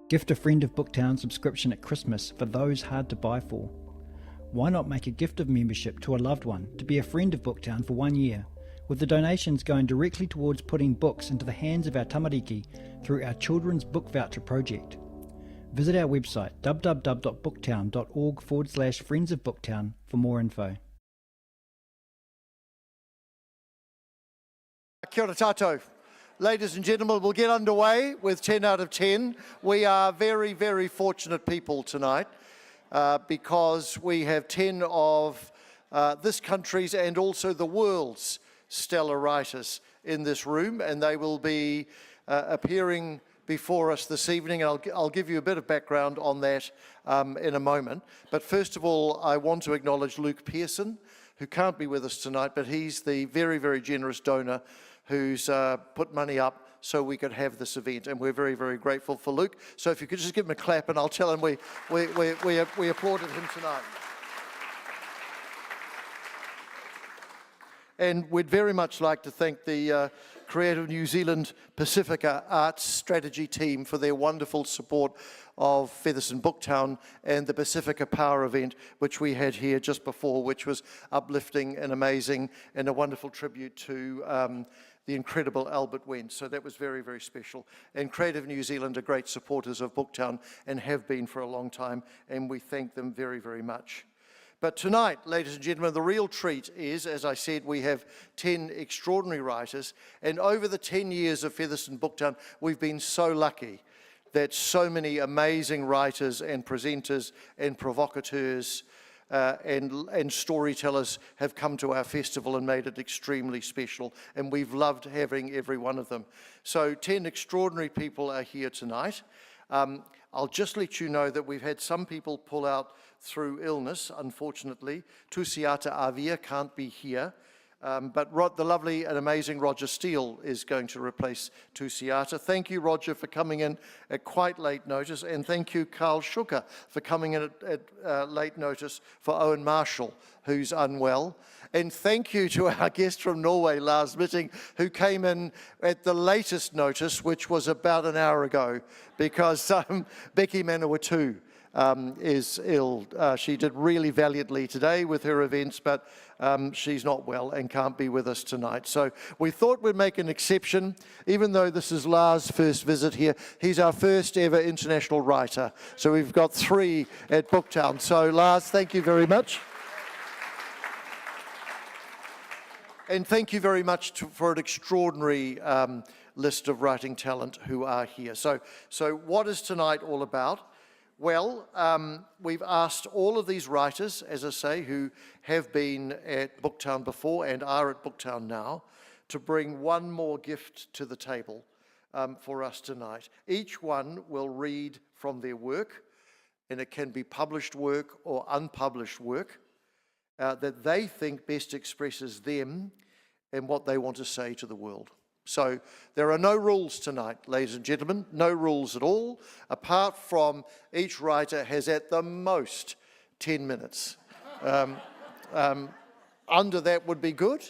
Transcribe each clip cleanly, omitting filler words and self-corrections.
Gift a Friend of Booktown subscription at Christmas for those hard to buy for. Why not make a gift of membership to a loved one to be a friend of Booktown for 1 year, with the donations going directly towards putting books into the hands of our tamariki through our Children's Book Voucher project. Visit our website www.booktown.org/Friends of Booktown for more info. Kia ora tātou. Ladies and gentlemen, we'll get underway with 10 out of 10. We are very, very fortunate people tonight because we have 10 of this country's and also the world's stellar writers in this room, and they will be appearing before us this evening. I'll give you a bit of background on that in a moment. But first of all, I want to acknowledge Luke Pearson, who can't be with us tonight, but he's the very, very generous donor who's put money up so we could have this event, and we're very, very grateful for Luke. So if you could just give him a clap, and I'll tell him we applauded him tonight. And we'd very much like to thank the Creative New Zealand Pacifica Arts Strategy team for their wonderful support of Featherston Booktown and the Pacifica Power event, which we had here just before, which was uplifting and amazing and a wonderful tribute to the incredible Albert Wendt. So that was very, very special. And Creative New Zealand are great supporters of Booktown and have been for a long time, and we thank them very, very much. But tonight, ladies and gentlemen, the real treat is, as I said, we have 10 extraordinary writers, and over the 10 years of Featherston Booktown, we've been so lucky that so many amazing writers and presenters and provocateurs and storytellers have come to our festival and made it extremely special, and we've loved having every one of them. So 10 extraordinary people are here tonight. I'll just let you know that we've had some people pull out through illness, unfortunately. Tusitala Avia can't be here, but the lovely and amazing Rodger Steele is going to replace Tusitala. Thank you, Rodger, for coming in at quite late notice, and thank you, Shuker, for coming in at late notice for Owen Marshall, who's unwell. And thank you to our guest from Norway, Lars Mytting, who came in at the latest notice, which was about an hour ago, because Becky Manawatu is ill. She did really valiantly today with her events, but she's not well and can't be with us tonight. So we thought we'd make an exception, even though this is Lars' first visit here. He's our first ever international writer. So we've got 3 at Booktown. So Lars, thank you very much. And thank you very much for an extraordinary list of writing talent who are here. So what is tonight all about? Well, we've asked all of these writers, as I say, who have been at Booktown before and are at Booktown now, to bring one more gift to the table for us tonight. Each one will read from their work, and it can be published work or unpublished work, that they think best expresses them and what they want to say to the world. So there are no rules tonight, ladies and gentlemen, no rules at all, apart from each writer has at the most 10 minutes. Under that would be good,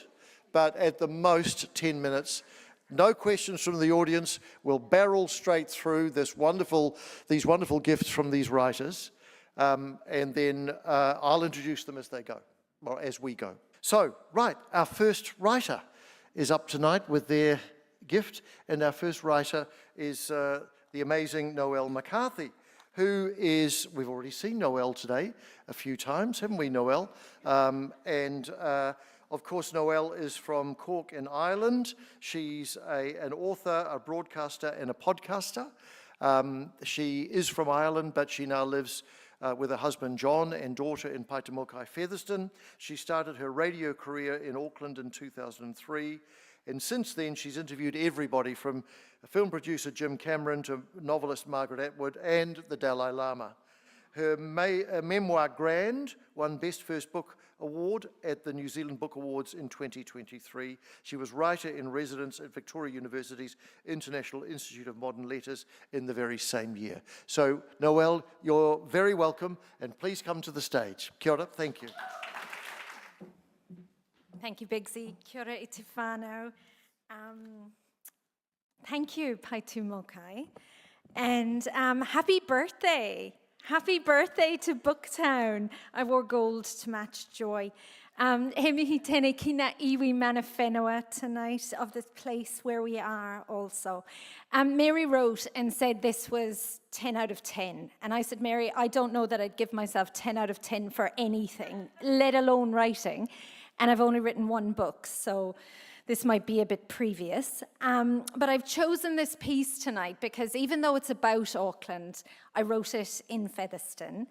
but at the most 10 minutes. No questions from the audience. We'll barrel straight through these wonderful gifts from these writers, and then I'll introduce them as they go, or as we go. So, right, our first writer is up tonight with their gift, and our first writer is the amazing Noelle McCarthy, who is, we've already seen Noelle today a few times, haven't we, Noelle? Of course, Noelle is from Cork in Ireland. She's an author, a broadcaster, and a podcaster. She is from Ireland, but she now lives with her husband John and daughter in Paitamokai, Featherston. She started her radio career in Auckland in 2003, and since then she's interviewed everybody from film producer Jim Cameron to novelist Margaret Atwood and the Dalai Lama. Her memoir Grand won Best First Book Award at the New Zealand Book Awards in 2023. She was writer in residence at Victoria University's International Institute of Modern Letters in the very same year. So, Noelle, you're very welcome, and please come to the stage. Kia ora, thank you. Thank you, Bigsy. Kia ora i te whānau. Thank you, Pai Tū Mokai. And happy birthday. Happy birthday to Booktown. I wore gold to match joy. Hemi tene kina iwi mana whenua tonight of this place where we are also. Mary wrote and said this was 10 out of 10. And I said, Mary, I don't know that I'd give myself 10 out of 10 for anything, let alone writing. And I've only written one book, so this might be a bit previous. But I've chosen this piece tonight because even though it's about Auckland, I wrote it in Featherston.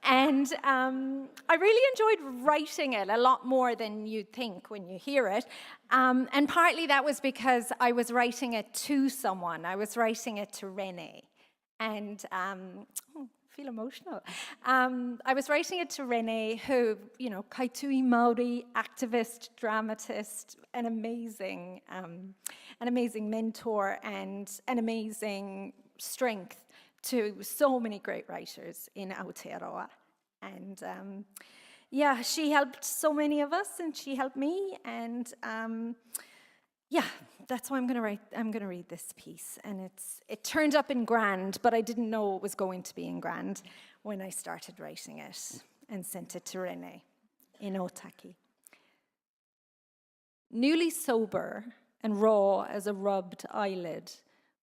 And I really enjoyed writing it a lot more than you'd think when you hear it. And partly that was because I was writing it to someone. I was writing it to Renee. And I feel emotional. I was writing it to Renee, who, you know, kaitui Māori, activist, dramatist, an amazing mentor and an amazing strength to so many great writers in Aotearoa. And yeah, she helped so many of us, and she helped me, and yeah, that's why I'm going to read this piece, and it turned up in grand, but I didn't know it was going to be in grand when I started writing it and sent it to Renee in Otaki. Newly sober and raw as a rubbed eyelid,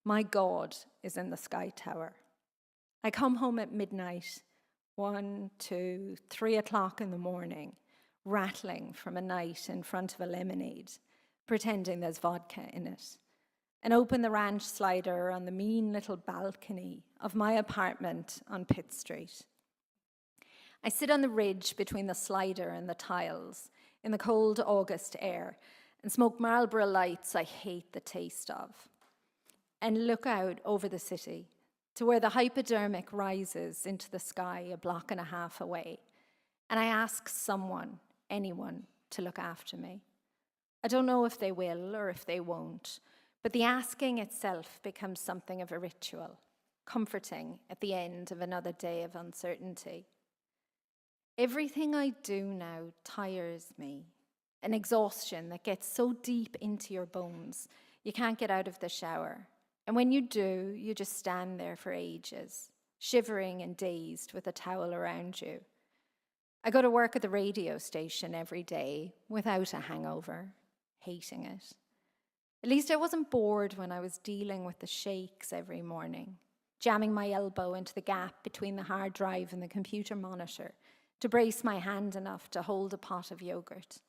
my God is in the sky tower. I come home at midnight, 1, 2, 3 o'clock in the morning, rattling from a night in front of a lemonade, pretending there's vodka in it, and open the ranch slider on the mean little balcony of my apartment on Pitt Street. I sit on the ridge between the slider and the tiles in the cold August air and smoke Marlboro lights I hate the taste of, and look out over the city to where the hypodermic rises into the sky 1.5 blocks away, and I ask someone, anyone, to look after me. I don't know if they will or if they won't, but the asking itself becomes something of a ritual, comforting at the end of another day of uncertainty. Everything I do now tires me, an exhaustion that gets so deep into your bones, you can't get out of the shower. And when you do, you just stand there for ages, shivering and dazed with a towel around you. I go to work at the radio station every day without a hangover, hating it. At least I wasn't bored when I was dealing with the shakes every morning, jamming my elbow into the gap between the hard drive and the computer monitor to brace my hand enough to hold a pot of yogurt,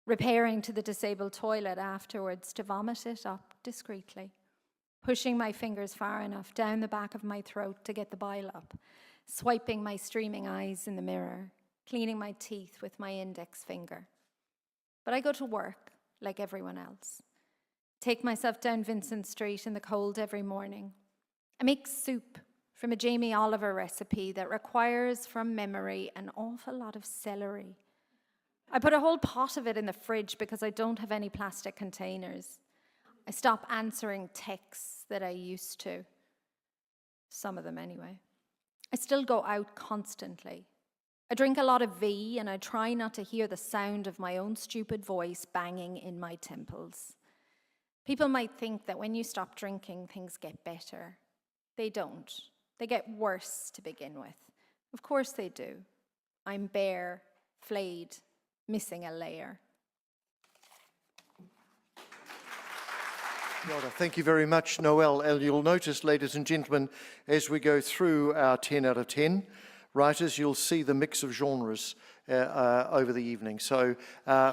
repairing to the disabled toilet afterwards to vomit it up discreetly, pushing my fingers far enough down the back of my throat to get the bile up, swiping my streaming eyes in the mirror, cleaning my teeth with my index finger. But I go to work like everyone else. Take myself down Vincent Street in the cold every morning. I make soup from a Jamie Oliver recipe that requires, from memory, an awful lot of celery. I put a whole pot of it in the fridge because I don't have any plastic containers. I stop answering texts that I used to. Some of them anyway. I still go out constantly. I drink a lot of V, and I try not to hear the sound of my own stupid voice banging in my temples. People might think that when you stop drinking, things get better. They don't. They get worse to begin with. Of course they do. I'm bare, flayed, missing a layer. Thank you very much, Noelle. And you'll notice, ladies and gentlemen, as we go through our 10 out of 10 writers, you'll see the mix of genres over the evening. So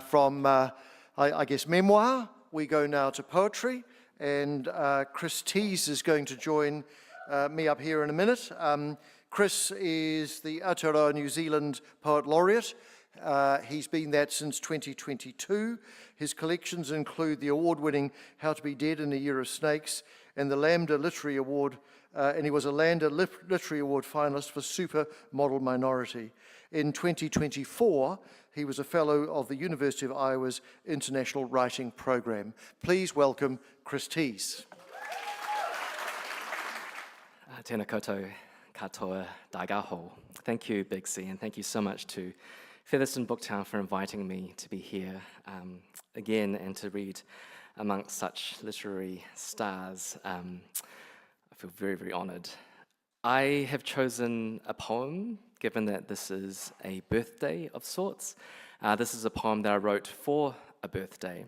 from, I guess, memoir, we go now to poetry, and Chris Tees is going to join me up here in a minute. Chris is the Aotearoa New Zealand Poet Laureate. He's been that since 2022. His collections include the award-winning How to Be Dead in a Year of Snakes and the Lambda Literary Award, and he was a Lambda Literary Award finalist for Supermodel Minority. In 2024, he was a fellow of the University of Iowa's International Writing Program. Please welcome Chris Tees. Tēnā koutou katoa daigaho. Thank you, Big C, and thank you so much to Featherston Booktown for inviting me to be here again and to read amongst such literary stars. I feel very, very honoured. I have chosen a poem, given that this is a birthday of sorts. This is a poem that I wrote for a birthday.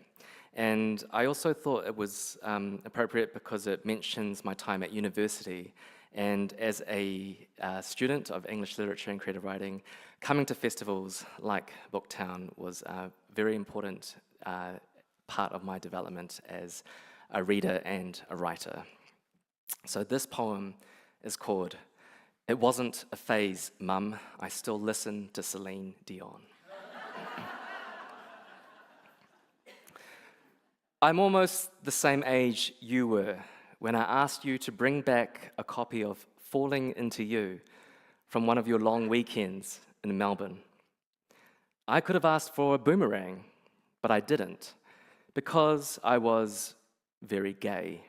And I also thought it was appropriate because it mentions my time at university. And as a student of English literature and creative writing, coming to festivals like Booktown was a very important part of my development as a reader and a writer. So this poem is called "It Wasn't a Phase, Mum, I Still Listen to Celine Dion." I'm almost the same age you were when I asked you to bring back a copy of Falling Into You from one of your long weekends in Melbourne. I could have asked for a boomerang, but I didn't, because I was very gay.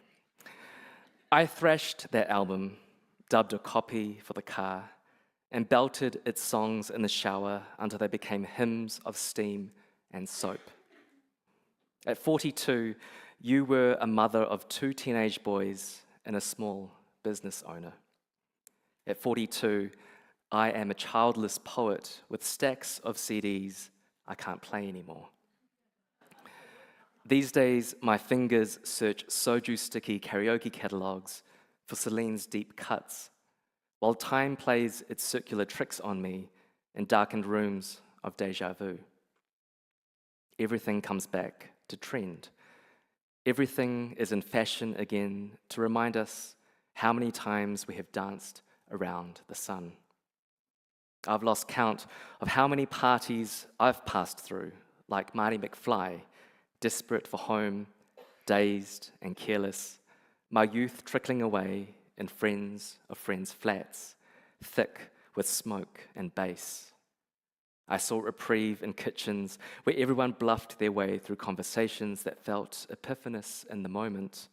I thrashed that album, dubbed a copy for the car, and belted its songs in the shower until they became hymns of steam and soap. At 42, you were a mother of 2 teenage boys and a small business owner. At 42, I am a childless poet with stacks of CDs I can't play anymore. These days, my fingers search soju-sticky karaoke catalogues for Celine's deep cuts, while time plays its circular tricks on me in darkened rooms of déjà vu. Everything comes back to trend. Everything is in fashion again to remind us how many times we have danced around the sun. I've lost count of how many parties I've passed through, like Marty McFly, desperate for home, dazed and careless, my youth trickling away in friends of friends' flats, thick with smoke and bass. I saw reprieve in kitchens where everyone bluffed their way through conversations that felt epiphanous in the moment,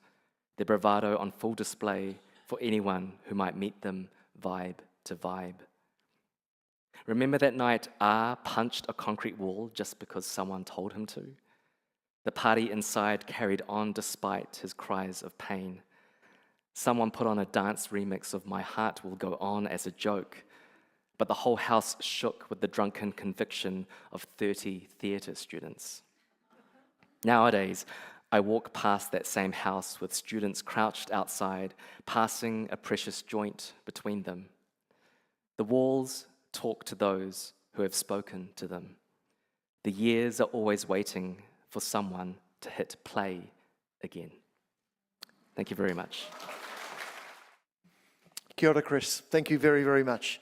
their bravado on full display for anyone who might meet them vibe to vibe. Remember that night R punched a concrete wall just because someone told him to? The party inside carried on despite his cries of pain. Someone put on a dance remix of My Heart Will Go On as a joke, but the whole house shook with the drunken conviction of 30 theatre students. Nowadays, I walk past that same house with students crouched outside, passing a precious joint between them. The walls talk to those who have spoken to them. The years are always waiting for someone to hit play again. Thank you very much. Kia ora, Chris. Thank you very, very much.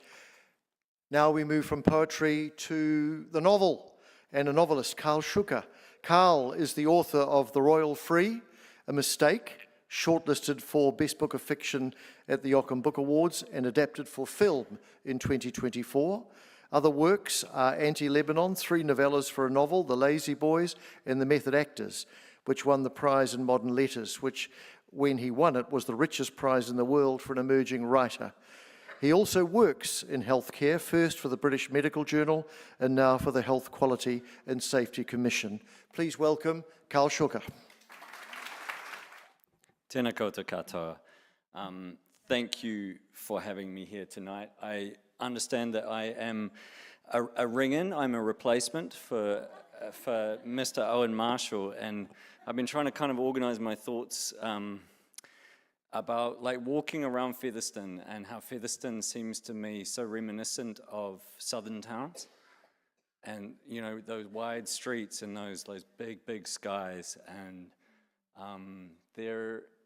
Now we move from poetry to the novel and a novelist, Carl Shuker. Carl is the author of The Royal Free, A Mistake, shortlisted for Best Book of Fiction at the Ockham Book Awards and adapted for film in 2024. Other works are Anti-Lebanon, 3 novellas for a novel, The Lazy Boys, and The Method Actors, which won the prize in Modern Letters, which, when he won it, was the richest prize in the world for an emerging writer. He also works in healthcare, first for the British Medical Journal and now for the Health Quality and Safety Commission. Please welcome Carl Shuker. Tēnā koutou katoa. Thank you for having me here tonight. I understand that I am a ring-in. I'm a replacement for Mr. Owen Marshall, and I've been trying to kind of organize my thoughts about like walking around Featherston and how Featherston seems to me so reminiscent of southern towns. And, you know, those wide streets and those big skies. And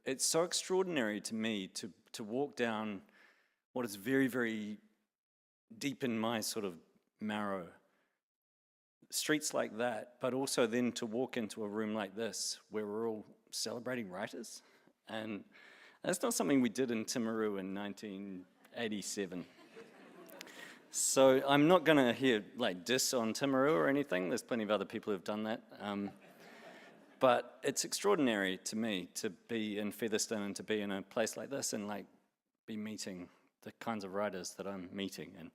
it's so extraordinary to me to walk down what is very, very deep in my sort of marrow. Streets like that, but also then to walk into a room like this where we're all celebrating writers. And that's not something we did in Timaru in 1987. So I'm not going to hear like diss on Timaru or anything. There's plenty of other people who've done that. But it's extraordinary to me to be in Featherston and to be in a place like this and like be meeting the kinds of writers that I'm meeting and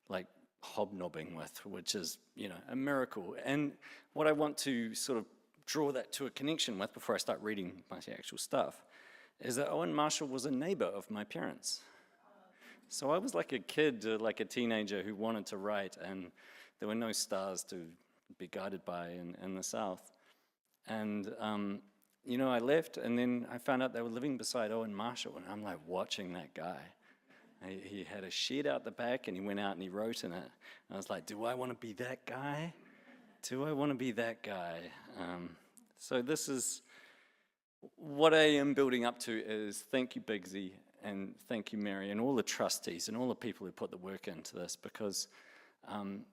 like hobnobbing with, which is, you know, a miracle. And what I want to sort of draw that to a connection with before I start reading my actual stuff is that Owen Marshall was a neighbor of my parents. So I was like a kid, like a teenager who wanted to write, and there were no stars to be guided by in the South. And, you know, I left, and then I found out they were living beside Owen Marshall, and I'm like watching that guy. He had a shed out the back, and he went out and he wrote in it. And I was like, do I want to be that guy? Do I want to be that guy? So this is, what I am building up to is thank you, Bigsy, and thank you, Mary, and all the trustees, and all the people who put the work into this, because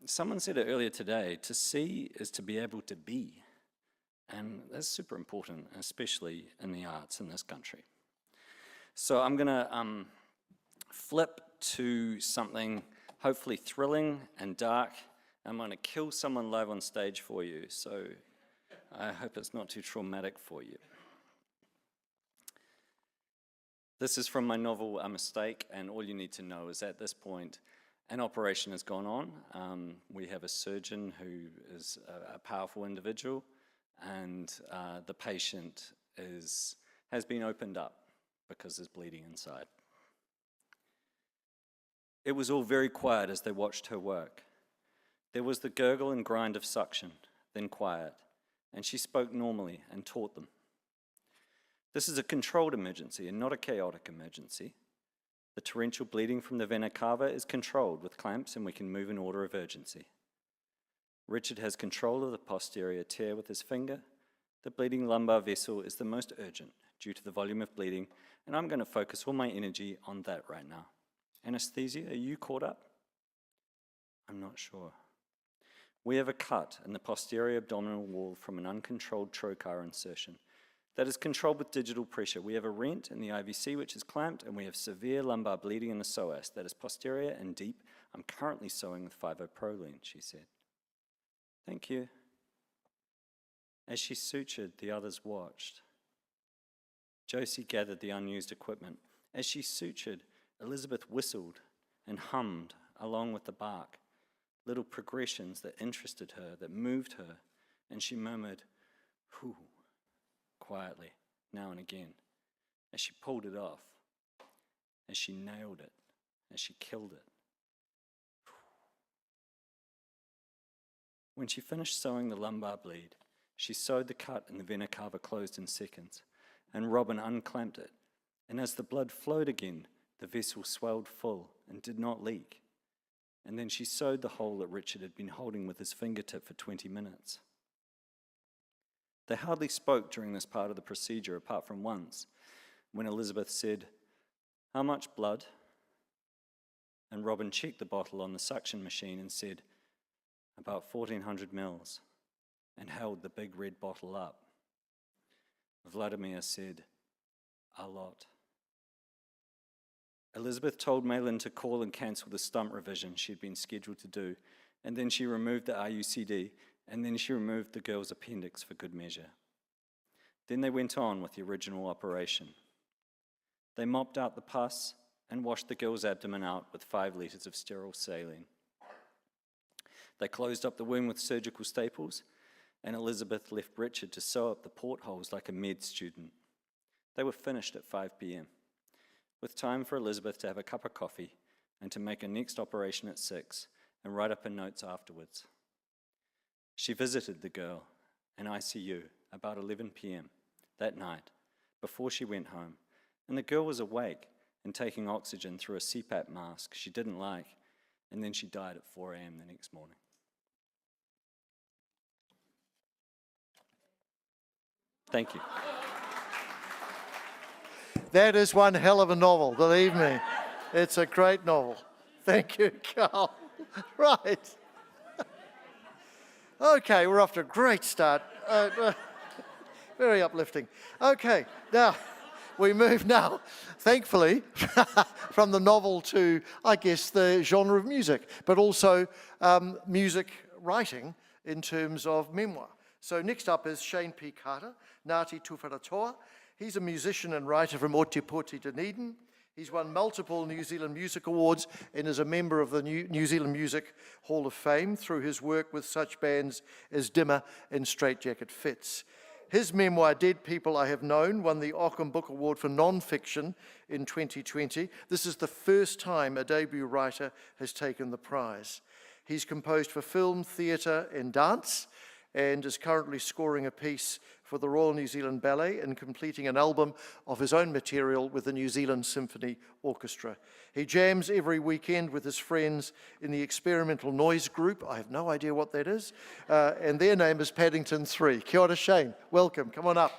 someone said it earlier today, to see is to be able to be. And that's super important, especially in the arts in this country. So I'm going to flip to something hopefully thrilling and dark. I'm going to kill someone live on stage for you, so I hope it's not too traumatic for you. This is from my novel, A Mistake, and all you need to know is at this point, an operation has gone on. We have a surgeon who is a powerful individual, and the patient has been opened up because there's bleeding inside. It was all very quiet as they watched her work. There was the gurgle and grind of suction, then quiet, and she spoke normally and taught them. This is a controlled emergency and not a chaotic emergency. The torrential bleeding from the vena cava is controlled with clamps, and we can move in order of urgency. Richard has control of the posterior tear with his finger. The bleeding lumbar vessel is the most urgent due to the volume of bleeding, and I'm going to focus all my energy on that right now. Anesthesia, are you caught up? I'm not sure. We have a cut in the posterior abdominal wall from an uncontrolled trocar insertion that is controlled with digital pressure. We have a rent in the IVC which is clamped, and we have severe lumbar bleeding in the psoas that is posterior and deep. I'm currently sewing with 5-O-Proline, she said. Thank you. As she sutured, the others watched. Josie gathered the unused equipment. As she sutured, Elizabeth whistled and hummed along with the bark, little progressions that interested her, that moved her, and she murmured, "Whew," quietly, now and again, as she pulled it off, as she nailed it, as she killed it. When she finished sewing the lumbar bleed, she sewed the cut and the vena cava closed in seconds, and Robin unclamped it, and as the blood flowed again, the vessel swelled full and did not leak. And then she sewed the hole that Richard had been holding with his fingertip for 20 minutes. They hardly spoke during this part of the procedure, apart from once, when Elizabeth said, "How much blood?" And Robin checked the bottle on the suction machine and said, "About 1,400 mils," and held the big red bottle up. Vladimir said, "A lot." Elizabeth told Marilyn to call and cancel the stump revision she'd been scheduled to do, and then she removed the RUCD, and then she removed the girl's appendix for good measure. Then they went on with the original operation. They mopped out the pus and washed the girl's abdomen out with 5 litres of sterile saline. They closed up the wound with surgical staples, and Elizabeth left Richard to sew up the portholes like a med student. They were finished at 5 p.m, with time for Elizabeth to have a cup of coffee and to make her next operation at 6 and write up her notes afterwards. She visited the girl in ICU about 11 p.m. that night before she went home, and the girl was awake and taking oxygen through a CPAP mask she didn't like, and then she died at 4 a.m. the next morning. Thank you. That is one hell of a novel, believe me. It's a great novel. Thank you, Carl. Right. Okay, we're off to a great start. Very uplifting. Okay, now we move now, thankfully, from the novel to, I guess, the genre of music, but also music writing in terms of memoir. So next up is Shayne P. Carter, Ngāti Tūwharetoa. He's a musician and writer from Ōtepoti, Dunedin. He's won multiple New Zealand Music Awards and is a member of the New Zealand Music Hall of Fame through his work with such bands as Dimmer and Straight Jacket Fits. His memoir, Dead People I Have Known, won the Ockham Book Award for non-fiction in 2020. This is the first time a debut writer has taken the prize. He's composed for film, theatre and dance, and is currently scoring a piece for the Royal New Zealand Ballet and completing an album of his own material with the New Zealand Symphony Orchestra. He jams every weekend with his friends in the Experimental Noise Group. I have no idea what that is. And their name is Paddington 3. Kia ora, Shayne. Welcome. Come on up.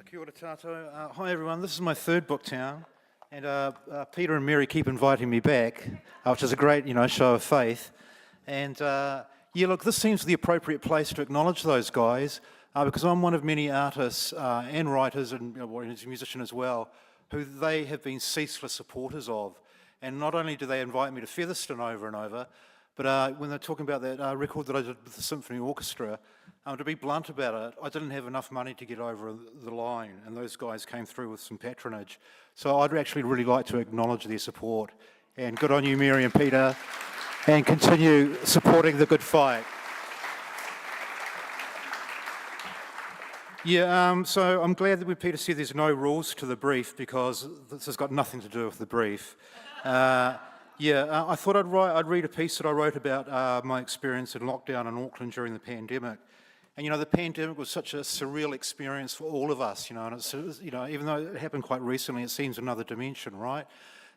Kia ora tātou. Hi everyone, this is my third Booktown, and Peter and Mary keep inviting me back, which is a great, show of faith. And yeah, look, this seems the appropriate place to acknowledge those guys, because I'm one of many artists and writers, and as a musician as well, who they have been ceaseless supporters of. And not only do they invite me to Featherston over and over, but when they're talking about that record that I did with the Symphony Orchestra, to be blunt about it, I didn't have enough money to get over the line, and those guys came through with some patronage. So I'd actually really like to acknowledge their support. And good on you, Mary and Peter, and continue supporting the good fight. Yeah, so I'm glad that when Peter said there's no rules to the brief, because this has got nothing to do with the brief. I thought I'd read a piece that I wrote about my experience in lockdown in Auckland during the pandemic. And the pandemic was such a surreal experience for all of us, and it's, even though it happened quite recently, it seems another dimension, right?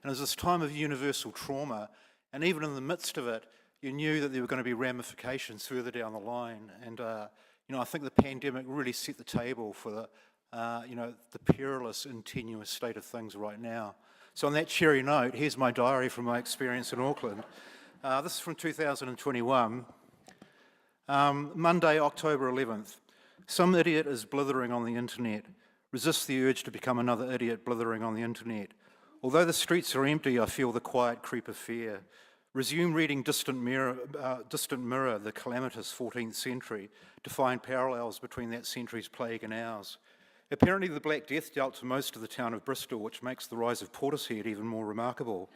And it was this time of universal trauma, and even in the midst of it, you knew that there were going to be ramifications further down the line. And I think the pandemic really set the table for the perilous and tenuous state of things right now. So on that cheery note, here's my diary from my experience in Auckland. This is from 2021. Monday, October 11th. Some idiot is blithering on the internet. Resist the urge to become another idiot blithering on the internet. Although the streets are empty, I feel the quiet creep of fear. Resume reading Distant Mirror, the calamitous 14th century, to find parallels between that century's plague and ours. Apparently the Black Death dealt to most of the town of Bristol, which makes the rise of Portishead even more remarkable.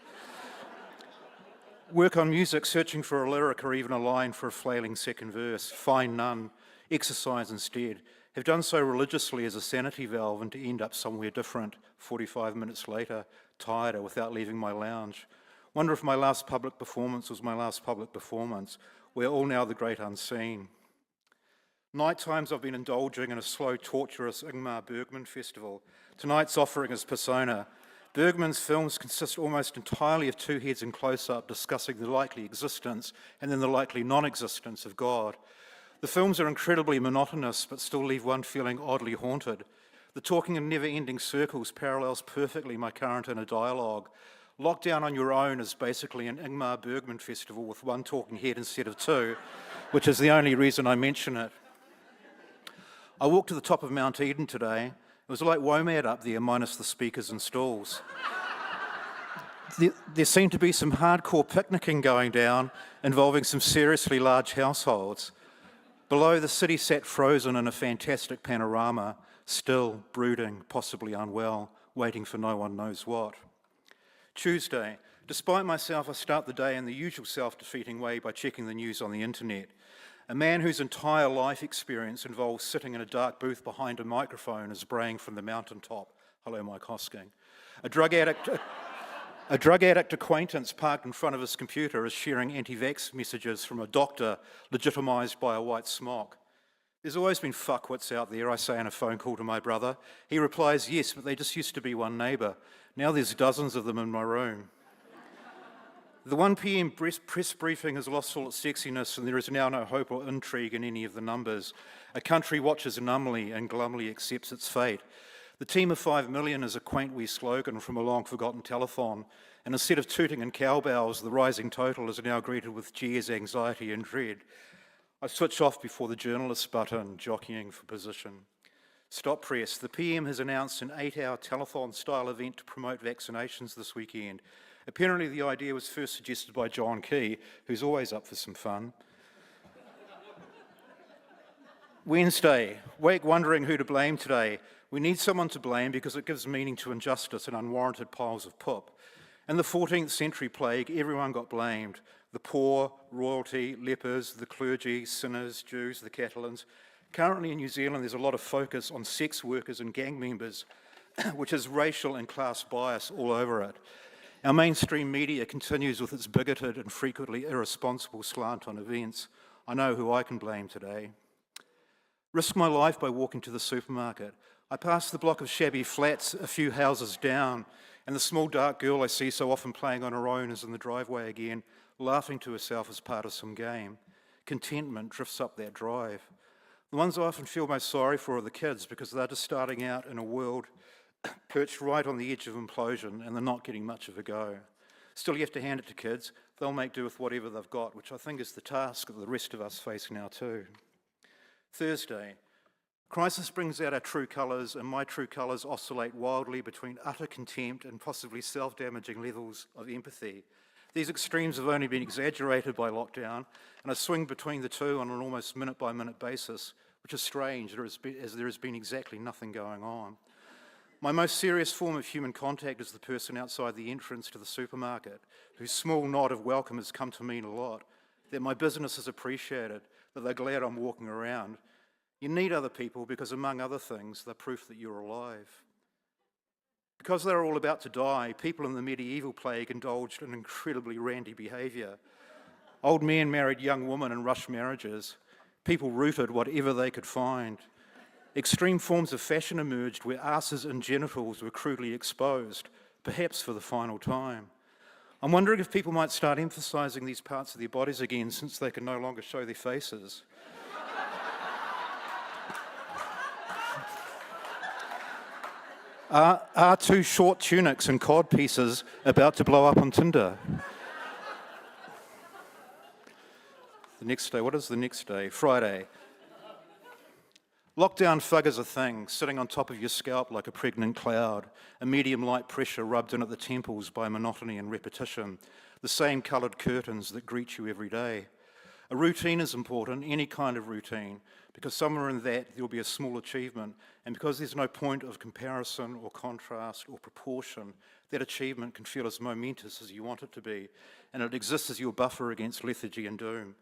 Work on music, searching for a lyric or even a line for a flailing second verse. Find none. Exercise instead. Have done so religiously as a sanity valve, and to end up somewhere different 45 minutes later, tireder, without leaving my lounge. Wonder if my last public performance was my last public performance. We're all now the great unseen. Night times I've been indulging in a slow, torturous Ingmar Bergman festival. Tonight's offering is Persona. Bergman's films consist almost entirely of two heads in close-up discussing the likely existence and then the likely non-existence of God. The films are incredibly monotonous but still leave one feeling oddly haunted. The talking in never-ending circles parallels perfectly my current inner dialogue. Lockdown on Your Own is basically an Ingmar Bergman festival with one talking head instead of two, which is the only reason I mention it. I walked to the top of Mount Eden today. It was like WOMAD up there, minus the speakers and stalls. There seemed to be some hardcore picnicking going down, involving some seriously large households. Below, the city sat frozen in a fantastic panorama, still, brooding, possibly unwell, waiting for no one knows what. Tuesday. Despite myself, I start the day in the usual self-defeating way by checking the news on the internet. A man whose entire life experience involves sitting in a dark booth behind a microphone is braying from the mountaintop. Hello, Mike Hosking. A drug addict acquaintance parked in front of his computer is sharing anti-vax messages from a doctor legitimised by a white smock. There's always been fuckwits out there, I say in a phone call to my brother. He replies, yes, but they just used to be one neighbour. Now there's dozens of them in my room. The 1 p.m. press briefing has lost all its sexiness, and there is now no hope or intrigue in any of the numbers. A country watches numbly and glumly accepts its fate. The team of 5 million is a quaint wee slogan from a long-forgotten telethon, and instead of tooting and cowbells, the rising total is now greeted with jeers, anxiety and dread. I switch off before the journalist button, jockeying for position. Stop press. The PM has announced an 8-hour telethon-style event to promote vaccinations this weekend. Apparently the idea was first suggested by John Key, who's always up for some fun. Wednesday, wake wondering who to blame today. We need someone to blame because it gives meaning to injustice and unwarranted piles of poop. In the 14th century plague, everyone got blamed. The poor, royalty, lepers, the clergy, sinners, Jews, the Catalans. Currently in New Zealand, there's a lot of focus on sex workers and gang members, which has racial and class bias all over it. Our mainstream media continues with its bigoted and frequently irresponsible slant on events. I know who I can blame today. Risk my life by walking to the supermarket. I pass the block of shabby flats a few houses down, and the small dark girl I see so often playing on her own is in the driveway again, laughing to herself as part of some game. Contentment drifts up that drive. The ones I often feel most sorry for are the kids, because they're just starting out in a world perched right on the edge of implosion, and they're not getting much of a go. Still, you have to hand it to kids. They'll make do with whatever they've got, which I think is the task that the rest of us face now too. Thursday. Crisis brings out our true colours, and my true colours oscillate wildly between utter contempt and possibly self-damaging levels of empathy. These extremes have only been exaggerated by lockdown, and I swing between the two on an almost minute-by-minute basis, which is strange, as there has been exactly nothing going on. My most serious form of human contact is the person outside the entrance to the supermarket, whose small nod of welcome has come to mean a lot, that my business is appreciated, that they're glad I'm walking around. You need other people because, among other things, they're proof that you're alive. Because they were all about to die, people in the medieval plague indulged in incredibly randy behaviour. Old men married young women in rush marriages. People rooted whatever they could find. Extreme forms of fashion emerged where asses and genitals were crudely exposed, perhaps for the final time. I'm wondering if people might start emphasising these parts of their bodies again, since they can no longer show their faces. Are two short tunics and cod pieces about to blow up on Tinder? The next day, what is the next day? Friday. Lockdown fug is a thing, sitting on top of your scalp like a pregnant cloud, a medium light pressure rubbed in at the temples by monotony and repetition, the same coloured curtains that greet you every day. A routine is important, any kind of routine, because somewhere in that there will be a small achievement, and because there's no point of comparison or contrast or proportion, that achievement can feel as momentous as you want it to be, and it exists as your buffer against lethargy and doom.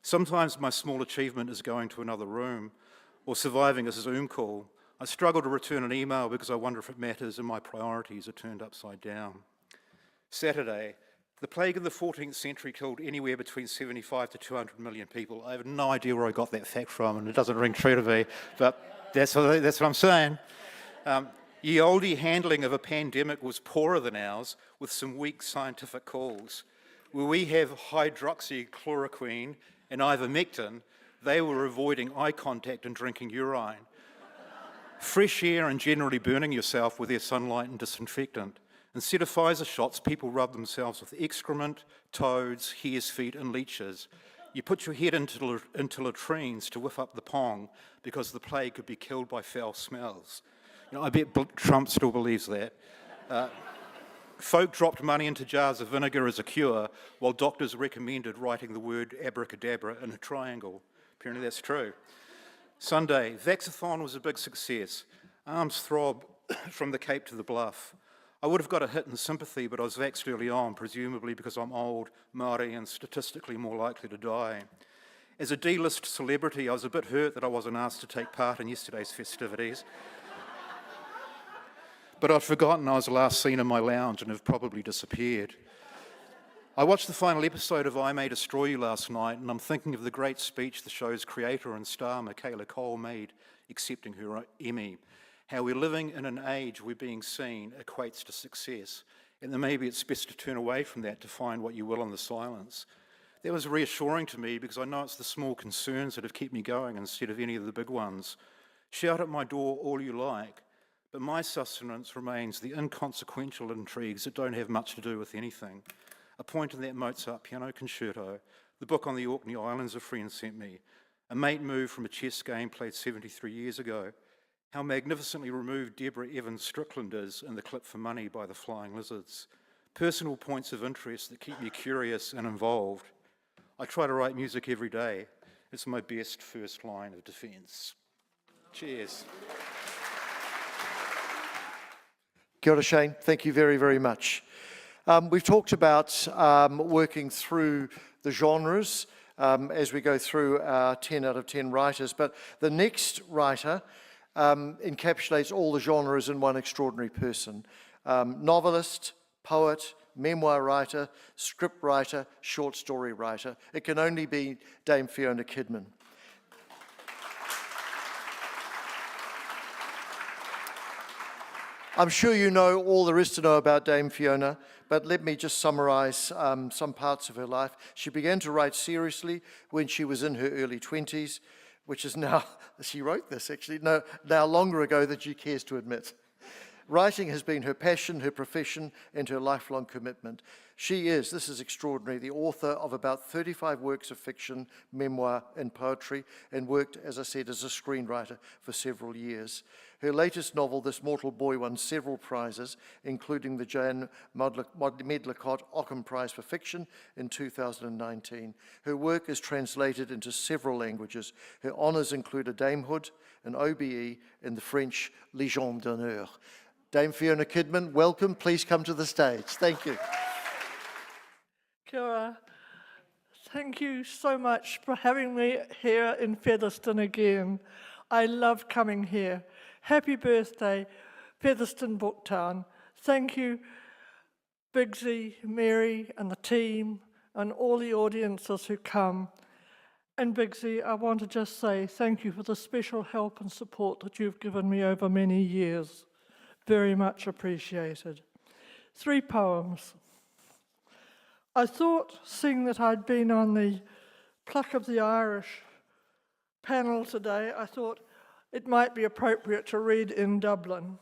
Sometimes my small achievement is going to another room, or surviving a Zoom call. I struggle to return an email because I wonder if it matters and my priorities are turned upside down. Saturday. The plague in the 14th century killed anywhere between 75 to 200 million people. I have no idea where I got that fact from, and it doesn't ring true to me, but that's what I'm saying. Ye olde handling of a pandemic was poorer than ours, with some weak scientific calls. Where we have hydroxychloroquine and ivermectin, they were avoiding eye contact and drinking urine. Fresh air and generally burning yourself with their sunlight and disinfectant. Instead of Pfizer shots, people rub themselves with excrement, toads, hare's feet and leeches. You put your head into latrines to whiff up the pong because the plague could be killed by foul smells. I bet Trump still believes that. Folk dropped money into jars of vinegar as a cure, while doctors recommended writing the word abracadabra in a triangle. Apparently that's true. Sunday, Vaxathon was a big success. Arms throb from the Cape to the Bluff. I would have got a hit in sympathy, but I was vaxxed early on, presumably because I'm old, Māori, and statistically more likely to die. As a D-list celebrity, I was a bit hurt that I wasn't asked to take part in yesterday's festivities. But I'd forgotten I was last seen in my lounge and have probably disappeared. I watched the final episode of I May Destroy You last night, and I'm thinking of the great speech the show's creator and star, Michaela Cole, made accepting her Emmy. How we're living in an age where being seen equates to success, and then maybe it's best to turn away from that to find what you will in the silence. That was reassuring to me because I know it's the small concerns that have kept me going instead of any of the big ones. Shout at my door all you like, but my sustenance remains the inconsequential intrigues that don't have much to do with anything. A point in that Mozart piano concerto, the book on the Orkney Islands a friend sent me, a mate moved from a chess game played 73 years ago, how magnificently removed Deborah Evans Strickland is in the clip for Money by the Flying Lizards. Personal points of interest that keep me curious and involved. I try to write music every day. It's my best first line of defence. Cheers. Kia ora, Shayne. Thank you very, very much. We've talked about working through the genres. as we go through our 10 out of 10 writers. But the next writer encapsulates all the genres in one extraordinary person. Novelist, poet, memoir writer, script writer, short story writer. It can only be Dame Fiona Kidman. I'm sure you know all there is to know about Dame Fiona, but let me just summarise some parts of her life. She began to write seriously when she was in her early 20s, which is now, she wrote this actually, now longer ago than she cares to admit. Writing has been her passion, her profession, and her lifelong commitment. She is, this is extraordinary, the author of about 35 works of fiction, memoir, and poetry, and worked, as I said, as a screenwriter for several years. Her latest novel, This Mortal Boy, won several prizes, including the Jane Medlicott Ockham Prize for Fiction in 2019. Her work is translated into several languages. Her honours include a damehood, an OBE, and the French Légion d'honneur. Dame Fiona Kidman, welcome. Please come to the stage. Thank you. Kia ora. Thank you so much for having me here in Featherston again. I love coming here. Happy birthday, Featherston Booktown. Thank you, Bigsy, Mary, and the team, and all the audiences who come. And Bigsy, I want to just say thank you for the special help and support that you've given me over many years. Very much appreciated. 3 poems. I thought, seeing that I'd been on the Pluck of the Irish panel today, I thought it might be appropriate to read in Dublin.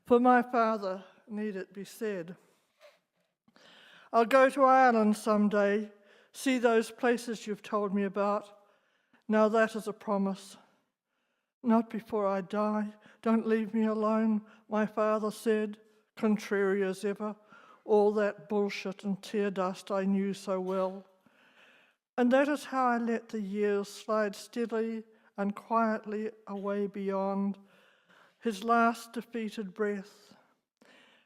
For my father, need it be said. I'll go to Ireland someday, see those places you've told me about. Now that is a promise. Not before I die. Don't leave me alone, my father said, contrary as ever, all that bullshit and tear dust I knew so well. And that is how I let the years slide steadily and quietly away beyond his last defeated breath.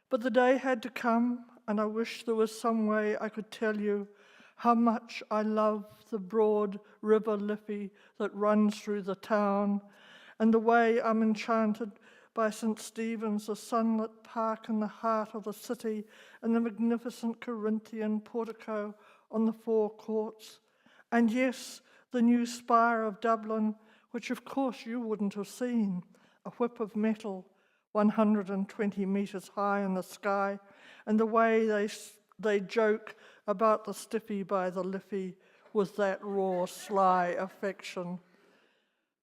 But the day had to come, and I wish there was some way I could tell you how much I love the broad river Liffey that runs through the town, and the way I'm enchanted by St. Stephen's, a sunlit park in the heart of the city, and the magnificent Corinthian portico on the forecourts. And yes, the new spire of Dublin, which of course you wouldn't have seen, a whip of metal, 120 metres high in the sky, and the way they joke about the stiffy by the Liffey with that raw, sly affection.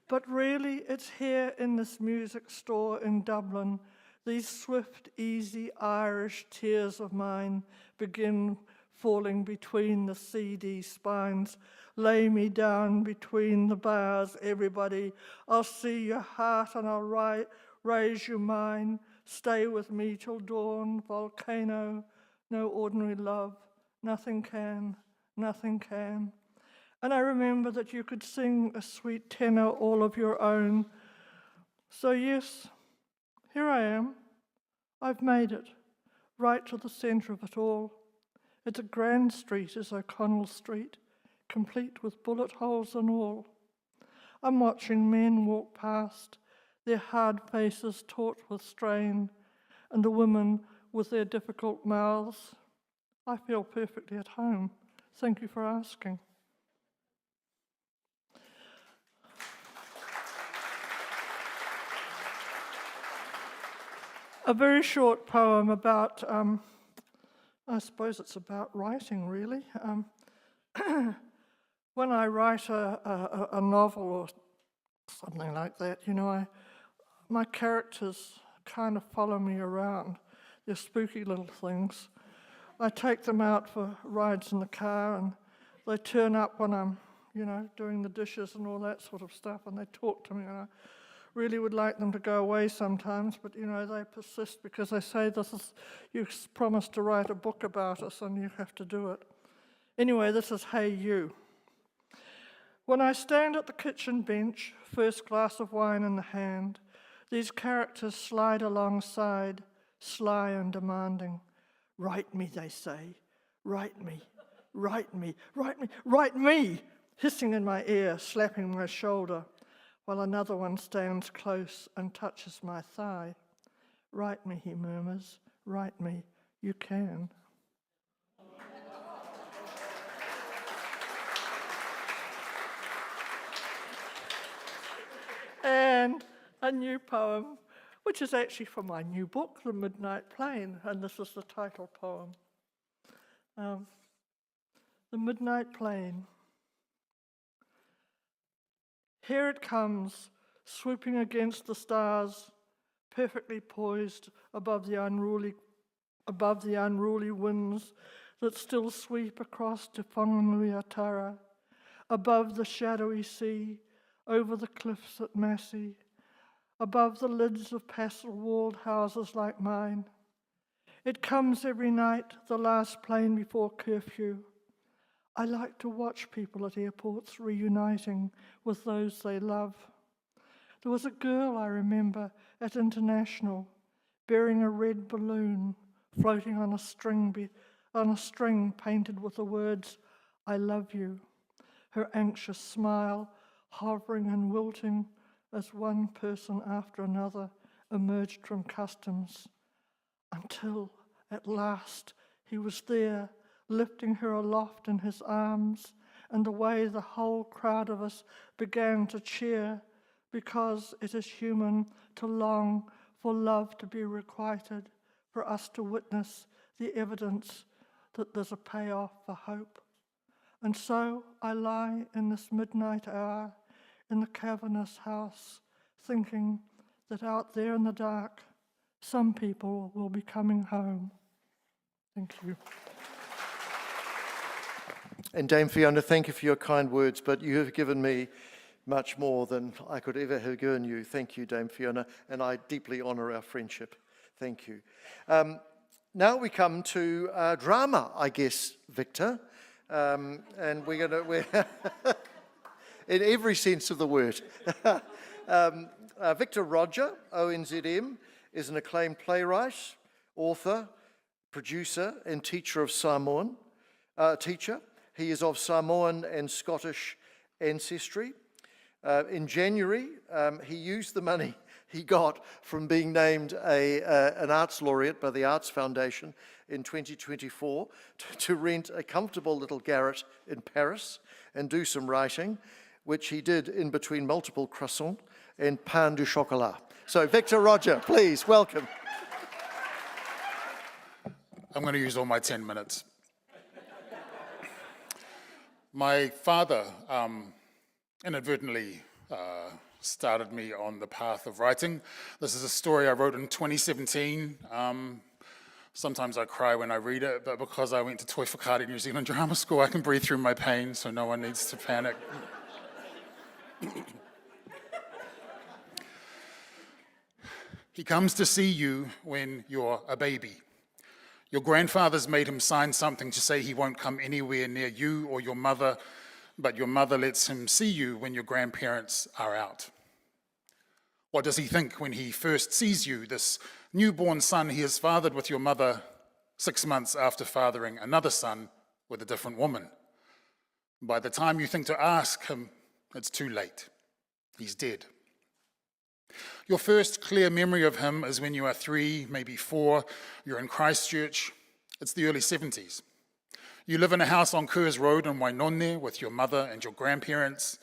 But really, it's here in this music store in Dublin, these swift, easy Irish tears of mine begin falling between the CD spines. Lay me down between the bars, everybody. I'll see your heart and I'll raise you mine. Stay with me till dawn, volcano. No ordinary love, nothing can, nothing can. And I remember that you could sing a sweet tenor all of your own. So yes, here I am. I've made it, right to the centre of it all. It's a grand street, is O'Connell Street, complete with bullet holes and all. I'm watching men walk past, their hard faces taut with strain, and the women with their difficult mouths. I feel perfectly at home. Thank you for asking. A very short poem about, I suppose it's about writing, really. When I write a novel or something like that, you know, my characters kind of follow me around. They're spooky little things. I take them out for rides in the car, and they turn up when I'm, you know, doing the dishes and all that sort of stuff, and they talk to me, and I really would like them to go away sometimes, but, you know, they persist because they say, you promised to write a book about us and you have to do it. Anyway, this is Hey You. When I stand at the kitchen bench, first glass of wine in the hand, these characters slide alongside, sly and demanding. Write me, they say. Write me, write me, write me, write me. hissing in my ear, slapping my shoulder, while another one stands close and touches my thigh. "Write me," he murmurs, "write me, you can." And a new poem, which is actually from my new book, The Midnight Plane, and this is the title poem. The Midnight Plane. Here it comes, swooping against the stars, perfectly poised above the unruly winds that still sweep across Te Whanganui-a-Tara, above the shadowy sea, over the cliffs at Massey, above the lids of pastel-walled houses like mine. It comes every night, the last plane before curfew. I like to watch people at airports reuniting with those they love. There was a girl, I remember, at International, bearing a red balloon, floating on a string painted with the words, "I love you," her anxious smile hovering and wilting as one person after another emerged from customs, until at last he was there, lifting her aloft in his arms, and the way the whole crowd of us began to cheer, because it is human to long for love to be requited, for us to witness the evidence that there's a payoff for hope. And so I lie in this midnight hour in the cavernous house, thinking that out there in the dark, some people will be coming home. Thank you. And Dame Fiona, thank you for your kind words, but you have given me much more than I could ever have given you. Thank you, Dame Fiona, and I deeply honour our friendship. Thank you. Now we come to drama, I guess, Victor. And we're in every sense of the word. Victor Rodger, ONZM, is an acclaimed playwright, author, producer, and teacher of Samoan. He is of Samoan and Scottish ancestry. In January, he used the money he got from being named an arts laureate by the Arts Foundation in 2024 to rent a comfortable little garret in Paris and do some writing, which he did in between multiple croissants and pain du chocolat. So Victor Rodger, please, welcome. I'm going to use all my 10 minutes. My father inadvertently started me on the path of writing. This is a story I wrote in 2017. Sometimes I cry when I read it, but because I went to Tūwharetoa New Zealand Drama School, I can breathe through my pain, so no one needs to panic. He comes to see you when you're a baby. Your grandfather's made him sign something to say he won't come anywhere near you or your mother, but your mother lets him see you when your grandparents are out. What does he think when he first sees you, this newborn son he has fathered with your mother 6 months after fathering another son with a different woman? By the time you think to ask him, it's too late. He's dead. Your first clear memory of him is when you are 3, maybe 4, you're in Christchurch. It's the early 70s. You live in a house on Kerrs Road in Wainone with your mother and your grandparents.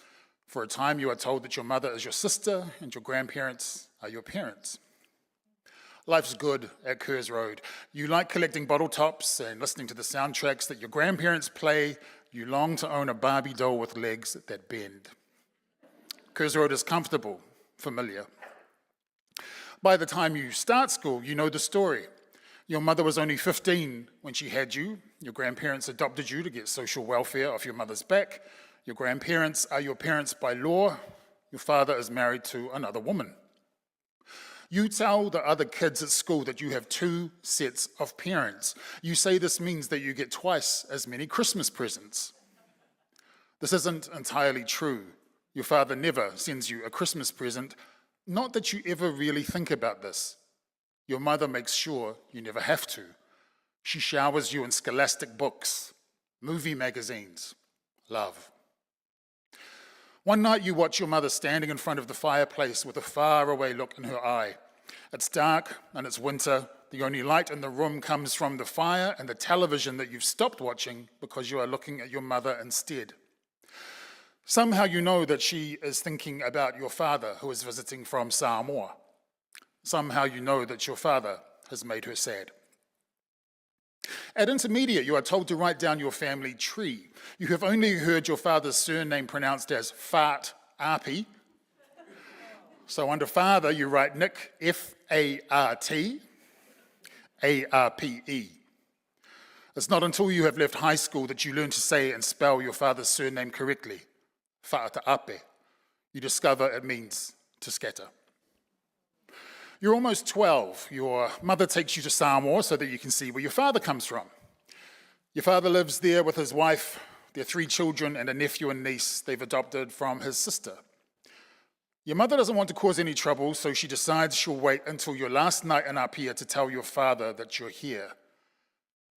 For a time you are told that your mother is your sister and your grandparents are your parents. Life's good at Kerrs Road. You like collecting bottle tops and listening to the soundtracks that your grandparents play. You long to own a Barbie doll with legs that bend. Kerrs Road is comfortable, familiar. By the time you start school, you know the story. Your mother was only 15 when she had you. Your grandparents adopted you to get social welfare off your mother's back. Your grandparents are your parents by law. Your father is married to another woman. You tell the other kids at school that you have 2 sets of parents. You say this means that you get twice as many Christmas presents. This isn't entirely true. Your father never sends you a Christmas present. Not that you ever really think about this. Your mother makes sure you never have to. She showers you in scholastic books, movie magazines, love. One night you watch your mother standing in front of the fireplace with a faraway look in her eye. It's dark and it's winter. The only light in the room comes from the fire and the television that you've stopped watching because you are looking at your mother instead. Somehow you know that she is thinking about your father who is visiting from Samoa. Somehow you know that your father has made her sad. At intermediate, you are told to write down your family tree. You have only heard your father's surname pronounced as Fart Api. So under father, you write Nick, F-A-R-T, A-R-P-E. It's not until you have left high school that you learn to say and spell your father's surname correctly, Fa'ata'ape. You discover it means to scatter. You're almost 12. Your mother takes you to Samoa so that you can see where your father comes from. Your father lives there with his wife, their 3 children, and a nephew and niece they've adopted from his sister. Your mother doesn't want to cause any trouble, so she decides she'll wait until your last night in Apia to tell your father that you're here.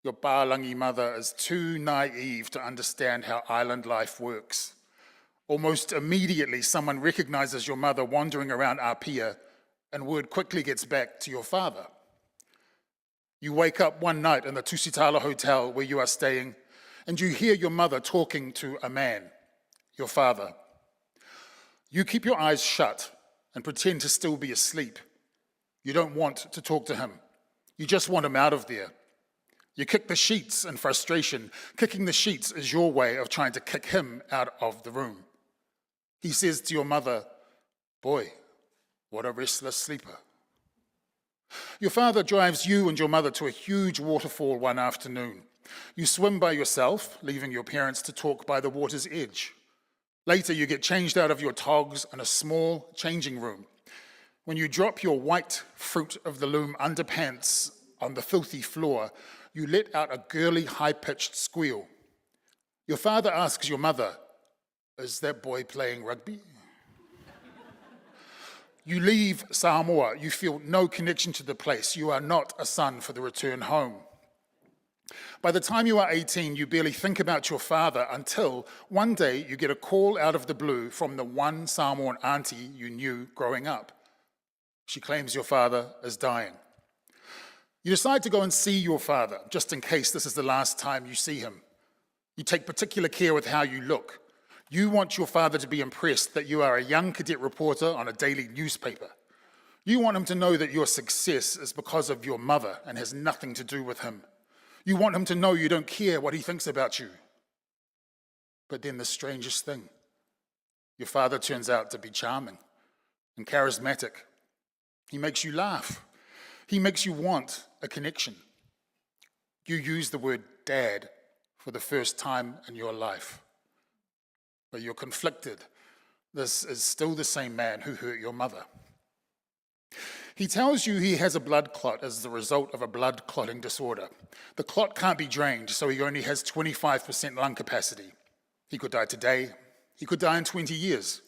Your Pālangi mother is too naive to understand how island life works. Almost immediately, someone recognizes your mother wandering around Apia, and word quickly gets back to your father. You wake up one night in the Tusitala hotel where you are staying, and you hear your mother talking to a man, your father. You keep your eyes shut and pretend to still be asleep. You don't want to talk to him. You just want him out of there. You kick the sheets in frustration. Kicking the sheets is your way of trying to kick him out of the room. He says to your mother, "Boy, what a restless sleeper." Your father drives you and your mother to a huge waterfall one afternoon. You swim by yourself, leaving your parents to talk by the water's edge. Later, you get changed out of your togs in a small changing room. When you drop your white fruit of the loom underpants on the filthy floor, you let out a girly, high-pitched squeal. Your father asks your mother, "Is that boy playing rugby?" You leave Samoa. You feel no connection to the place. You are not a son for the return home. By the time you are 18, you barely think about your father until one day you get a call out of the blue from the one Samoan auntie you knew growing up. She claims your father is dying. You decide to go and see your father, just in case this is the last time you see him. You take particular care with how you look. You want your father to be impressed that you are a young cadet reporter on a daily newspaper. You want him to know that your success is because of your mother and has nothing to do with him. You want him to know you don't care what he thinks about you. But then the strangest thing, your father turns out to be charming and charismatic. He makes you laugh. He makes you want a connection. You use the word dad for the first time in your life. But you're conflicted. This is still the same man who hurt your mother. He tells you he has a blood clot as the result of a blood clotting disorder. The clot can't be drained, so he only has 25% lung capacity. He could die today. He could die in 20 years.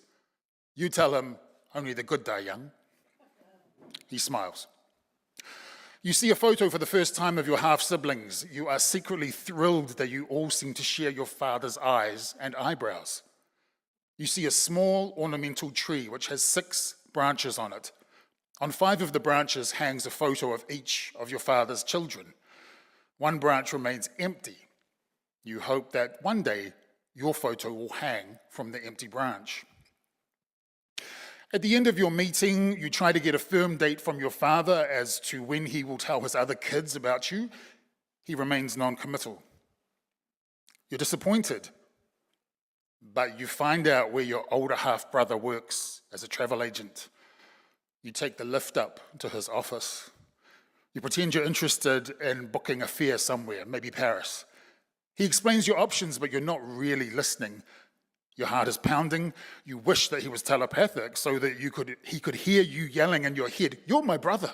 You tell him, only the good die young. He smiles. You see a photo for the first time of your half-siblings. You are secretly thrilled that you all seem to share your father's eyes and eyebrows. You see a small ornamental tree which has 6 branches on it. On 5 of the branches hangs a photo of each of your father's children. 1 branch remains empty. You hope that one day your photo will hang from the empty branch. At the end of your meeting, you try to get a firm date from your father as to when he will tell his other kids about you. He remains non-committal. You're disappointed, but you find out where your older half-brother works as a travel agent. You take the lift up to his office. You pretend you're interested in booking a fare somewhere, maybe Paris. He explains your options, but you're not really listening. Your heart is pounding. You wish that he was telepathic so that he could hear you yelling in your head, "You're my brother."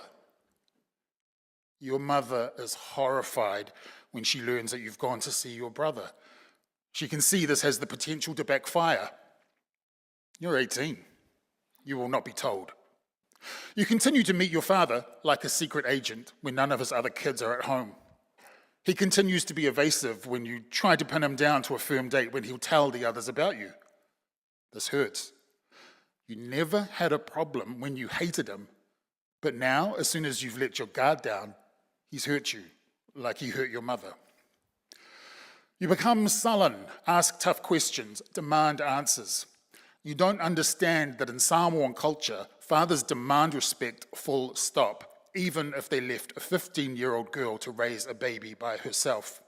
Your mother is horrified when she learns that you've gone to see your brother. She can see this has the potential to backfire. You're 18. You will not be told. You continue to meet your father like a secret agent when none of his other kids are at home. He continues to be evasive when you try to pin him down to a firm date when he'll tell the others about you. This hurts. You never had a problem when you hated him, but now, as soon as you've let your guard down, he's hurt you, like he hurt your mother. You become sullen, ask tough questions, demand answers. You don't understand that in Samoan culture, fathers demand respect full stop, even if they left a 15-year-old girl to raise a baby by herself.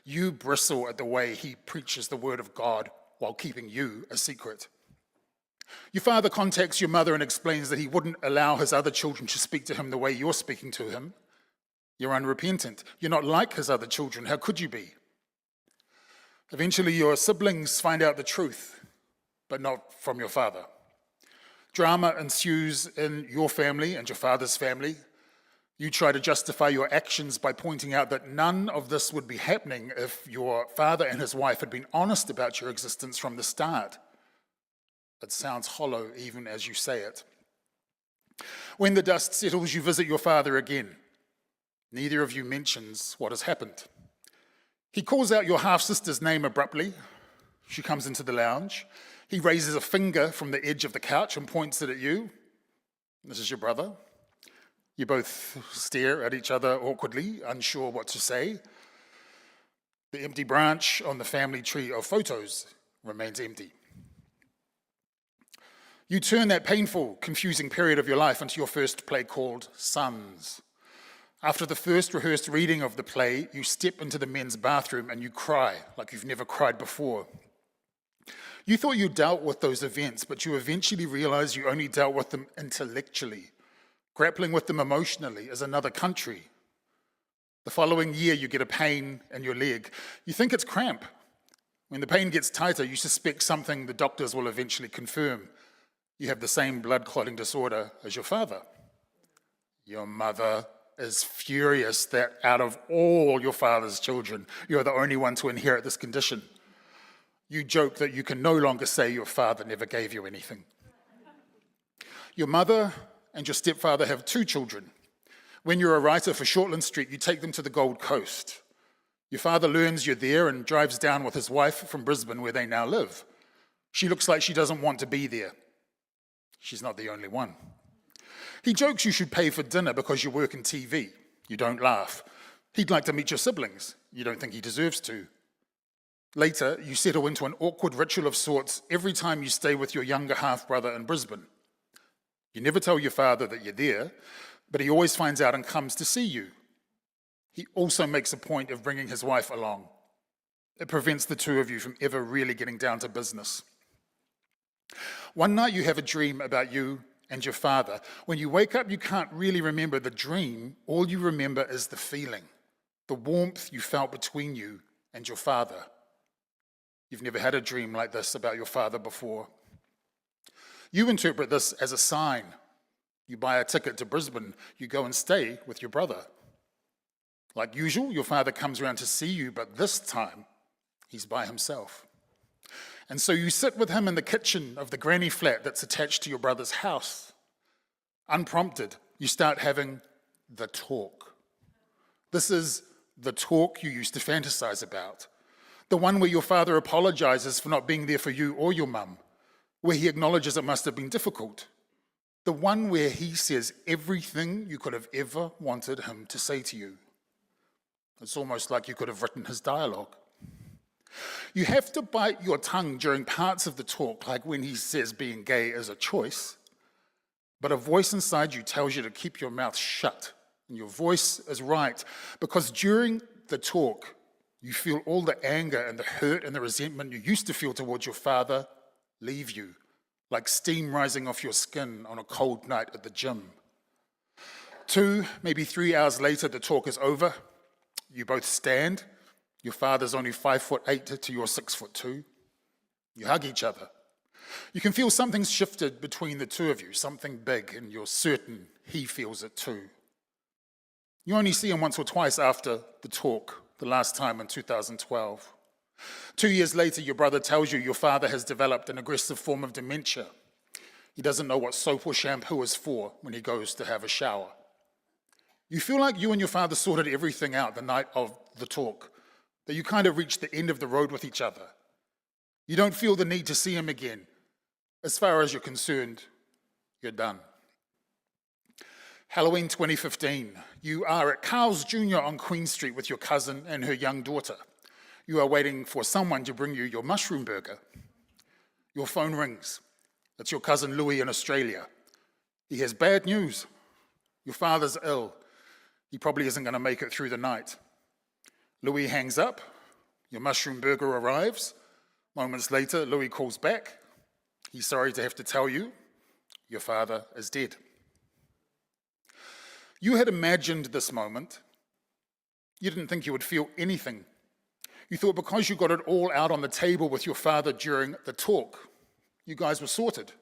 You bristle at the way he preaches the word of God while keeping you a secret. Your father contacts your mother and explains that he wouldn't allow his other children to speak to him the way you're speaking to him. You're unrepentant. You're not like his other children. How could you be? Eventually, your siblings find out the truth, but not from your father. Drama ensues in your family and your father's family. You try to justify your actions by pointing out that none of this would be happening if your father and his wife had been honest about your existence from the start. It sounds hollow even as you say it. When the dust settles, you visit your father again. Neither of you mentions what has happened. He calls out your half-sister's name abruptly. She comes into the lounge. He raises a finger from the edge of the couch and points it at you. This is your brother. You both stare at each other awkwardly, unsure what to say. The empty branch on the family tree of photos remains empty. You turn that painful, confusing period of your life into your first play called Sons. After the first rehearsed reading of the play, you step into the men's bathroom and you cry like you've never cried before. You thought you dealt with those events, but you eventually realize you only dealt with them intellectually. Grappling with them emotionally is another country. The following year, you get a pain in your leg. You think it's cramp. When the pain gets tighter, you suspect something the doctors will eventually confirm. You have the same blood clotting disorder as your father. Your mother is furious that out of all your father's children, you're the only one to inherit this condition. You joke that you can no longer say your father never gave you anything. Your mother and your stepfather have 2 children. When you're a writer for Shortland Street, you take them to the Gold Coast. Your father learns you're there and drives down with his wife from Brisbane, where they now live. She looks like she doesn't want to be there. She's not the only one. He jokes you should pay for dinner because you work in TV. You don't laugh. He'd like to meet your siblings. You don't think he deserves to. Later, you settle into an awkward ritual of sorts every time you stay with your younger half-brother in Brisbane. You never tell your father that you're there, but he always finds out and comes to see you. He also makes a point of bringing his wife along. It prevents the 2 of you from ever really getting down to business. One night you have a dream about you and your father. When you wake up, you can't really remember the dream. All you remember is the feeling, the warmth you felt between you and your father. You've never had a dream like this about your father before. You interpret this as a sign. You buy a ticket to Brisbane. You go and stay with your brother. Like usual, your father comes around to see you, but this time he's by himself. And so you sit with him in the kitchen of the granny flat that's attached to your brother's house. Unprompted, you start having the talk. This is the talk you used to fantasize about. The one where your father apologizes for not being there for you or your mum, where he acknowledges it must have been difficult. The one where he says everything you could have ever wanted him to say to you. It's almost like you could have written his dialogue. You have to bite your tongue during parts of the talk, like when he says being gay is a choice, but a voice inside you tells you to keep your mouth shut. And your voice is right, because during the talk, you feel all the anger and the hurt and the resentment you used to feel towards your father leave you, like steam rising off your skin on a cold night at the gym. 2, maybe 3 hours later, the talk is over. You both stand. Your father's only 5'8" to your 6'2". You hug each other. You can feel something's shifted between the 2 of you, something big, and you're certain he feels it too. You only see him once or twice after the talk, the last time in 2012. 2 years later, your brother tells you your father has developed an aggressive form of dementia. He doesn't know what soap or shampoo is for when he goes to have a shower. You feel like you and your father sorted everything out the night of the talk, that you kind of reached the end of the road with each other. You don't feel the need to see him again. As far as you're concerned, you're done. Halloween 2015, you are at Carl's Jr. on Queen Street with your cousin and her young daughter. You are waiting for someone to bring you your mushroom burger. Your phone rings. It's your cousin Louis in Australia. He has bad news. Your father's ill. He probably isn't going to make it through the night. Louis hangs up. Your mushroom burger arrives. Moments later, Louis calls back. He's sorry to have to tell you, your father is dead. You had imagined this moment. You didn't think you would feel anything. You thought because you got it all out on the table with your father during the talk, you guys were sorted.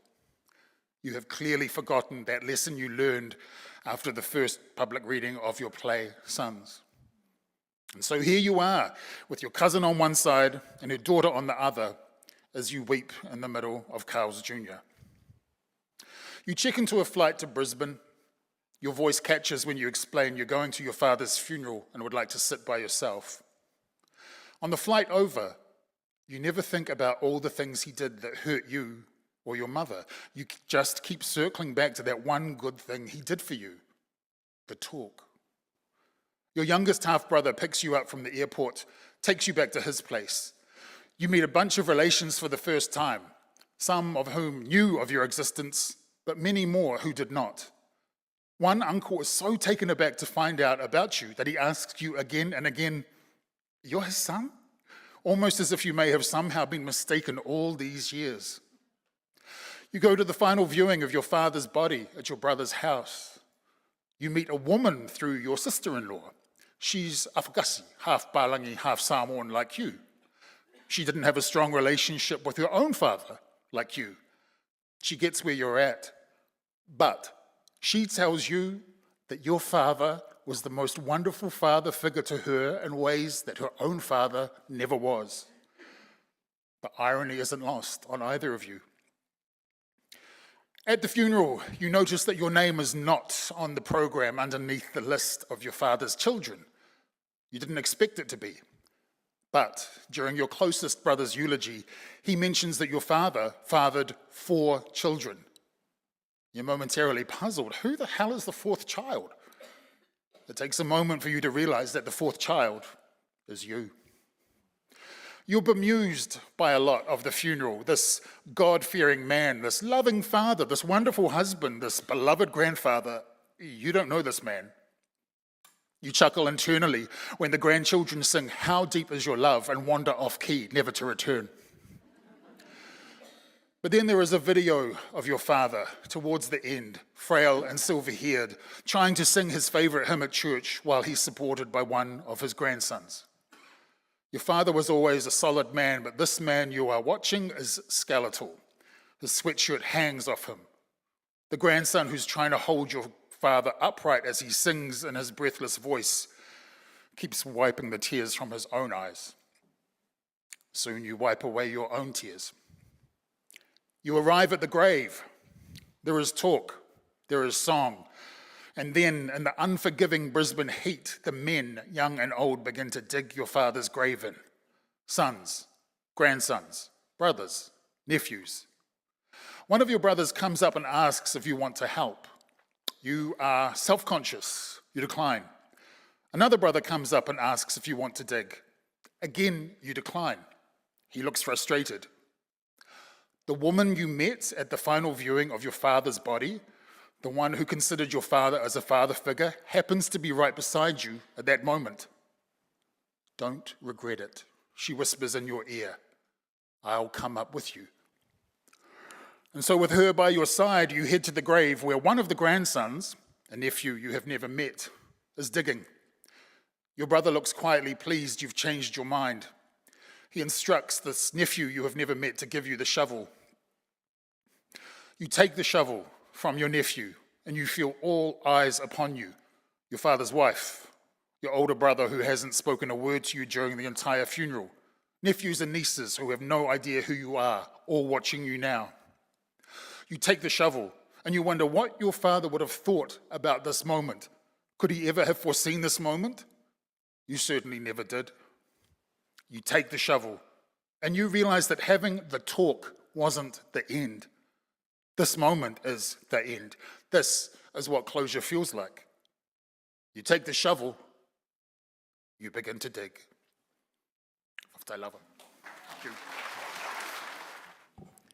You have clearly forgotten that lesson you learned after the first public reading of your play, Sons. And so here you are, with your cousin on one side and her daughter on the other, as you weep in the middle of Carl's Jr. You check into a flight to Brisbane. Your voice catches when you explain you're going to your father's funeral and would like to sit by yourself. On the flight over, you never think about all the things he did that hurt you or your mother. You just keep circling back to that one good thing he did for you, the talk. Your youngest half-brother picks you up from the airport, takes you back to his place. You meet a bunch of relations for the first time, some of whom knew of your existence, but many more who did not. One uncle is so taken aback to find out about you that he asks you again and again, "You're his son?" Almost as if you may have somehow been mistaken all these years. You go to the final viewing of your father's body at your brother's house. You meet a woman through your sister-in-law. She's Afghasi, half Balangi, half Samoan like you. She didn't have a strong relationship with your own father like you. She gets where you're at, but she tells you that your father was the most wonderful father figure to her in ways that her own father never was. The irony isn't lost on either of you. At the funeral, you notice that your name is not on the program underneath the list of your father's children. You didn't expect it to be. But during your closest brother's eulogy, he mentions that your father fathered 4 children. You're momentarily puzzled. Who the hell is the 4th child? It takes a moment for you to realize that the 4th child is you. You're bemused by a lot of the funeral, this God-fearing man, this loving father, this wonderful husband, this beloved grandfather. You don't know this man. You chuckle internally when the grandchildren sing, "How Deep Is Your Love," and wander off key, never to return. But then there is a video of your father towards the end, frail and silver-haired, trying to sing his favorite hymn at church while he's supported by one of his grandsons. Your father was always a solid man, but this man you are watching is skeletal. His sweatshirt hangs off him. The grandson who's trying to hold your father upright as he sings in his breathless voice keeps wiping the tears from his own eyes. Soon you wipe away your own tears. You arrive at the grave. There is talk, there is song, and then in the unforgiving Brisbane heat, the men, young and old, begin to dig your father's grave in. Sons, grandsons, brothers, nephews. One of your brothers comes up and asks if you want to help. You are self-conscious, you decline. Another brother comes up and asks if you want to dig. Again, you decline. He looks frustrated. The woman you met at the final viewing of your father's body, the one who considered your father as a father figure, happens to be right beside you at that moment. Don't regret it, she whispers in your ear. I'll come up with you. And so with her by your side, you head to the grave where one of the grandsons, a nephew you have never met, is digging. Your brother looks quietly pleased you've changed your mind. He instructs this nephew you have never met to give you the shovel. You take the shovel from your nephew and you feel all eyes upon you. Your father's wife, your older brother who hasn't spoken a word to you during the entire funeral, nephews and nieces who have no idea who you are, all watching you now. You take the shovel and you wonder what your father would have thought about this moment. Could he ever have foreseen this moment? You certainly never did. You take the shovel And you realize that having the talk wasn't the end. This moment is the end. This is what closure feels like. You take the shovel, you begin to dig. Thank you.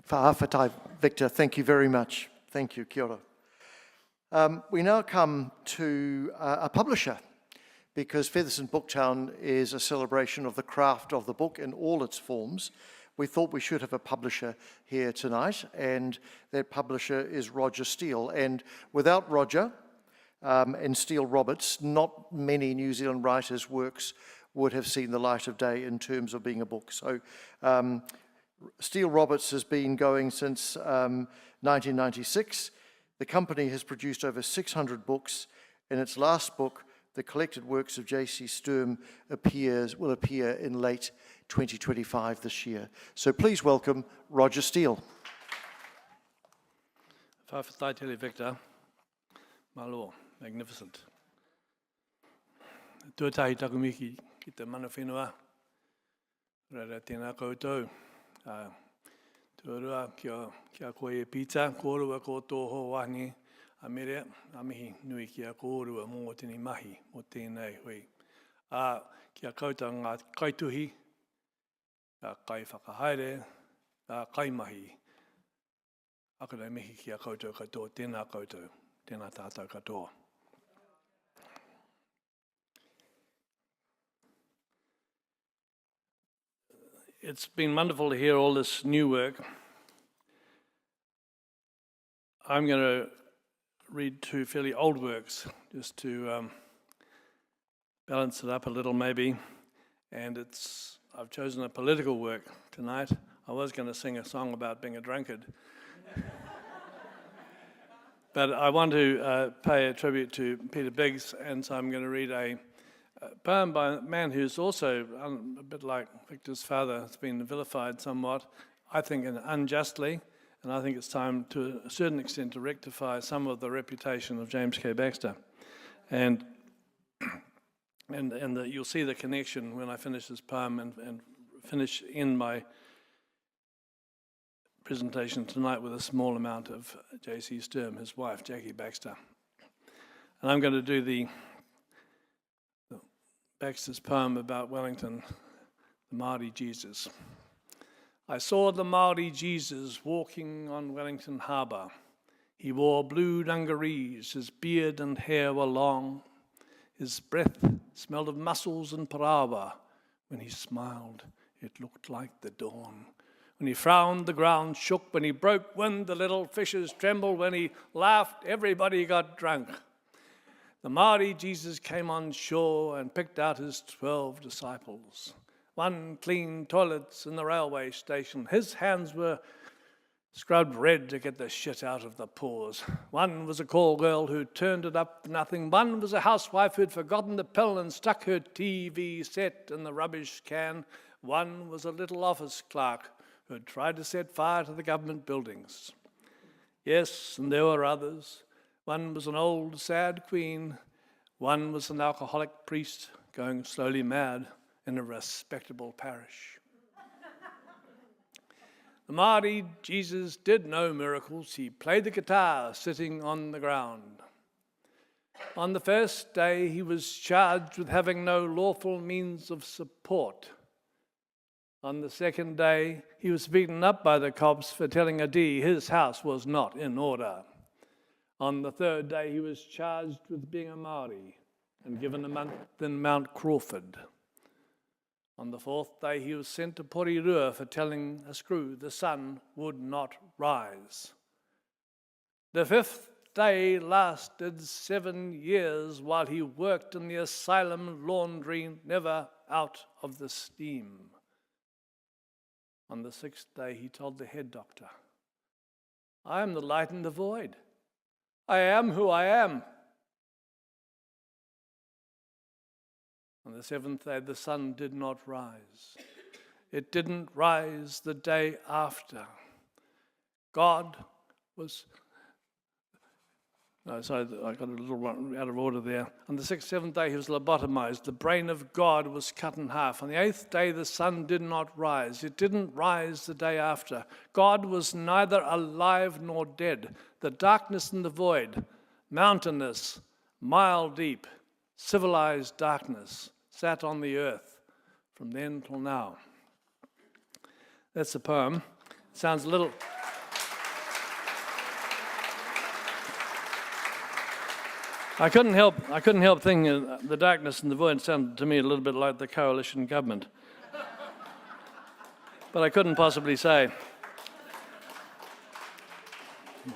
Whaafatai, Victor, thank you very much. Thank you, kia ora. We now come to a publisher, because Featherston Booktown is a celebration of the craft of the book in all its forms. We thought we should have a publisher here tonight, and that publisher is Rodger Steele. And without Rodger and Steele Roberts, not many New Zealand writers' works would have seen the light of day in terms of being a book. So Steele Roberts has been going since 1996. The company has produced over 600 books, and its last book, The Collected Works of J.C. Sturm, will appear in late 2025 this year. So please welcome Rodger Steele. Whawhataitele Victor, malo, magnificent. Tuatahi takumiki ki te mana whenua, rara tēnā koutou. Tuarua kia koe e pizza, kōrua ko tōho wahine, a mere, a mihi nui kia kōrua mō tēnei mahi, mō tēnei hui. Kia koutou ngā kaituhi, ka kai whakahaere, ka kai mahi. Akanei mihi kia koutou katoa, tēnā tātou katoa. It's been wonderful to hear all this new work. I'm going to read two fairly old works, just to balance it up a little maybe. And I've chosen a political work tonight. I was going to sing a song about being a drunkard. But I want to pay a tribute to Peter Biggs, and so I'm going to read a poem by a man who's also, a bit like Victor's father, has been vilified somewhat, I think unjustly, and I think it's time to a certain extent to rectify some of the reputation of James K. Baxter. And you'll see the connection when I finish this poem and finish in my presentation tonight with a small amount of J.C. Sturm, his wife, Jackie Baxter. And I'm going to do the Baxter's poem about Wellington, the Māori Jesus. I saw the Māori Jesus walking on Wellington Harbour. He wore blue dungarees, his beard and hair were long. His breath smelled of mussels and parawa. When he smiled, it looked like the dawn. When he frowned, the ground shook. When he broke wind, the little fishes trembled. When he laughed, everybody got drunk. The Māori Jesus came on shore and picked out his 12 disciples. One cleaned toilets in the railway station. His hands were scrubbed red to get the shit out of the pores. One was a call girl who turned it up for nothing. One was a housewife who'd forgotten the pill and stuck her TV set in the rubbish can. One was a little office clerk who had tried to set fire to the government buildings. Yes, and there were others. One was an old, sad queen. One was an alcoholic priest going slowly mad in a respectable parish. The Māori Jesus did no miracles. He played the guitar sitting on the ground. On the first day, he was charged with having no lawful means of support. On the second day, he was beaten up by the cops for telling a D his house was not in order. On the third day, he was charged with being a Māori and given a month in Mount Crawford. On the fourth day, he was sent to Porirua for telling a screw the sun would not rise. The fifth day lasted 7 years while he worked in the asylum laundry, never out of the steam. On the sixth day, he told the head doctor, I am the light in the void. I am who I am. On the seventh day, the sun did not rise. It didn't rise the day after. God was No, sorry, I got a little one out of order there. On the 6th, 7th day, he was lobotomized. The brain of God was cut in half. On the 8th day, the sun did not rise. It didn't rise the day after. God was neither alive nor dead. The darkness and the void, mountainous, mile deep, civilized darkness, sat on the earth from then till now. That's a poem. It sounds a little... I couldn't help thinking the darkness and the void sounded to me a little bit like the coalition government. But I couldn't possibly say.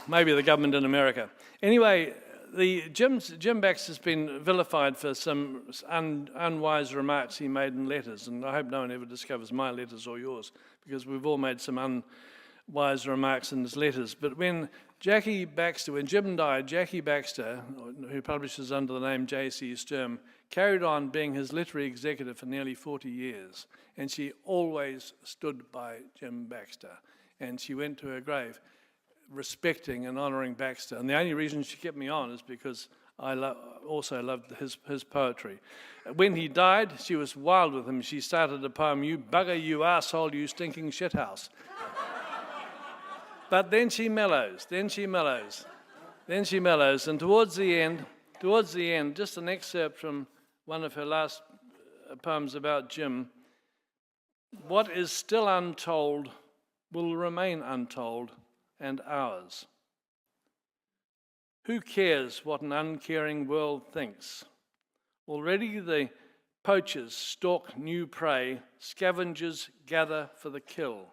Maybe the government in America. Anyway, Jim Baxter's been vilified for some unwise remarks he made in letters, and I hope no one ever discovers my letters or yours, because we've all made some unwise remarks in his letters. But when Jim died, Jackie Baxter, who publishes under the name J.C. Sturm, carried on being his literary executive for nearly 40 years, and she always stood by Jim Baxter, and she went to her grave respecting and honouring Baxter. And the only reason she kept me on is because I also loved his poetry. When he died, she was wild with him. She started a poem, "You bugger, you asshole, you stinking shithouse." But then she mellows, and towards the end, just an excerpt from one of her last poems about Jim, "What is still untold will remain untold, and ours. Who cares what an uncaring world thinks? Already the poachers stalk new prey, scavengers gather for the kill.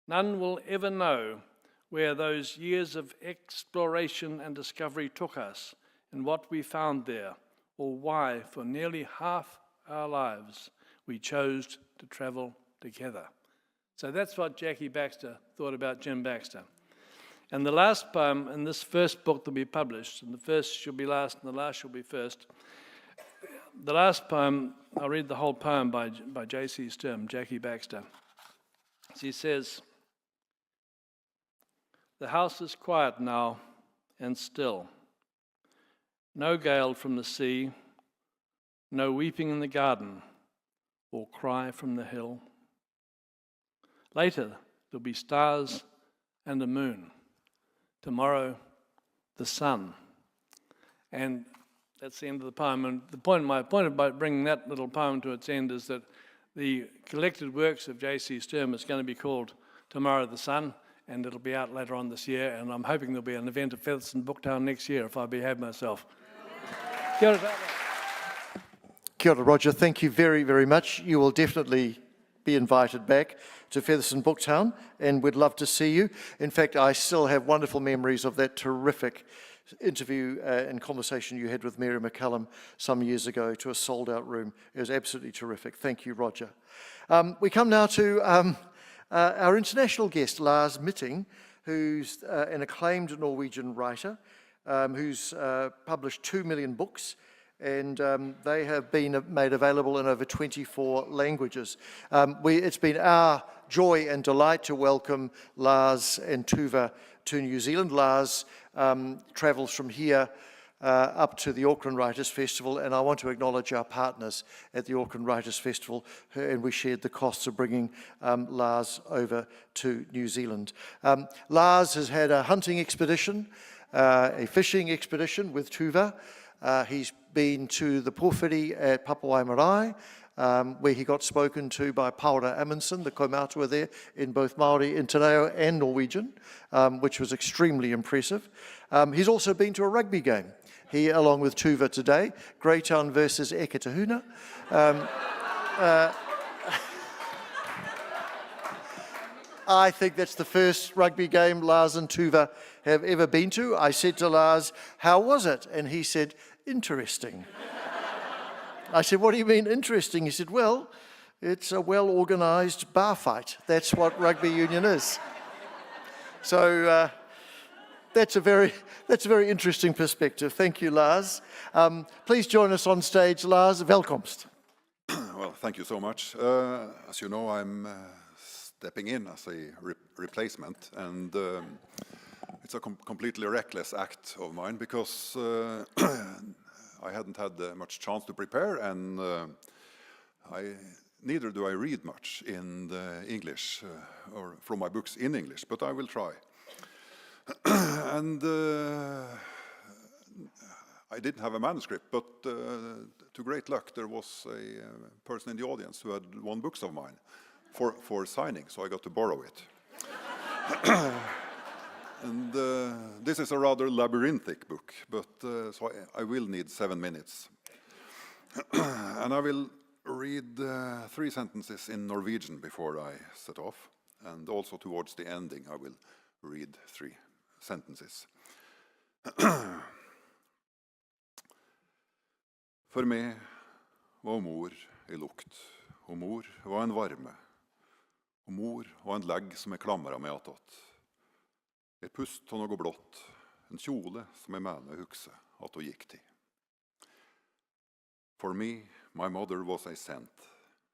None will ever know where those years of exploration and discovery took us and what we found there, or why, for nearly half our lives, we chose to travel together." So that's what Jackie Baxter thought about Jim Baxter. And the last poem in this first book that we published, and the first shall be last and the last shall be first. The last poem, I'll read the whole poem by J.C. Sturm, Jackie Baxter. She says, "The house is quiet now and still. No gale from the sea, no weeping in the garden or cry from the hill. Later, there'll be stars and a moon. Tomorrow, the sun." And that's the end of the poem. And my point about bringing that little poem to its end is that the collected works of J.C. Sturm is going to be called Tomorrow, the Sun, and it'll be out later on this year. And I'm hoping there'll be an event at Featherston Booktown next year if I behave myself. Kia ora. Kia ora, Rodger. Thank you very, very much. You will definitely be invited back to Featherston Booktown, and we'd love to see you. In fact, I still have wonderful memories of that terrific interview and conversation you had with Mary McCallum some years ago to a sold-out room. It was absolutely terrific. Thank you, Rodger. We come now to our international guest, Lars Mytting, who's an acclaimed Norwegian writer who's published 2 million books, and they have been made available in over 24 languages. It's been our joy and delight to welcome Lars and Tūwha to New Zealand. Lars travels from here up to the Auckland Writers' Festival, and I want to acknowledge our partners at the Auckland Writers' Festival, and we shared the costs of bringing Lars over to New Zealand. Lars has had a hunting expedition, a fishing expedition with Tūwha. He's been to the Pōwhiri at Papawai Marae, where he got spoken to by Paora Amundsen, the kaumātua there, in both Māori, in Te Reo and Norwegian, which was extremely impressive. He's also been to a rugby game. He, along with Tūwha today, Greytown versus Eketahuna. I think that's the first rugby game Lars and Tūwha have ever been to. I said to Lars, "How was it?" And he said, "Interesting." I said, "What do you mean interesting?" He said, "Well, it's a well-organised bar fight. That's what rugby union is." So that's a very interesting perspective. Thank you, Lars. Please join us on stage, Lars. Velkomst. Well, thank you so much. As you know, I'm stepping in as a replacement, and it's a completely reckless act of mine because I hadn't had much chance to prepare, and neither do I read much in English or from my books in English, but I will try. And I didn't have a manuscript, but to great luck, there was a person in the audience who had won books of mine for signing, so I got to borrow it. And this is a rather labyrinthic book, but so I will need 7 minutes. And I will read 3 sentences in Norwegian before I set off, and also towards the ending I will read 3 sentences. For meg var mor I lukt, og mor var en varme, og mor var en legg som klamret meg attåt. Et pust av noe blått, en kjole som mener husker at hun gikk til. For me, my mother was a scent.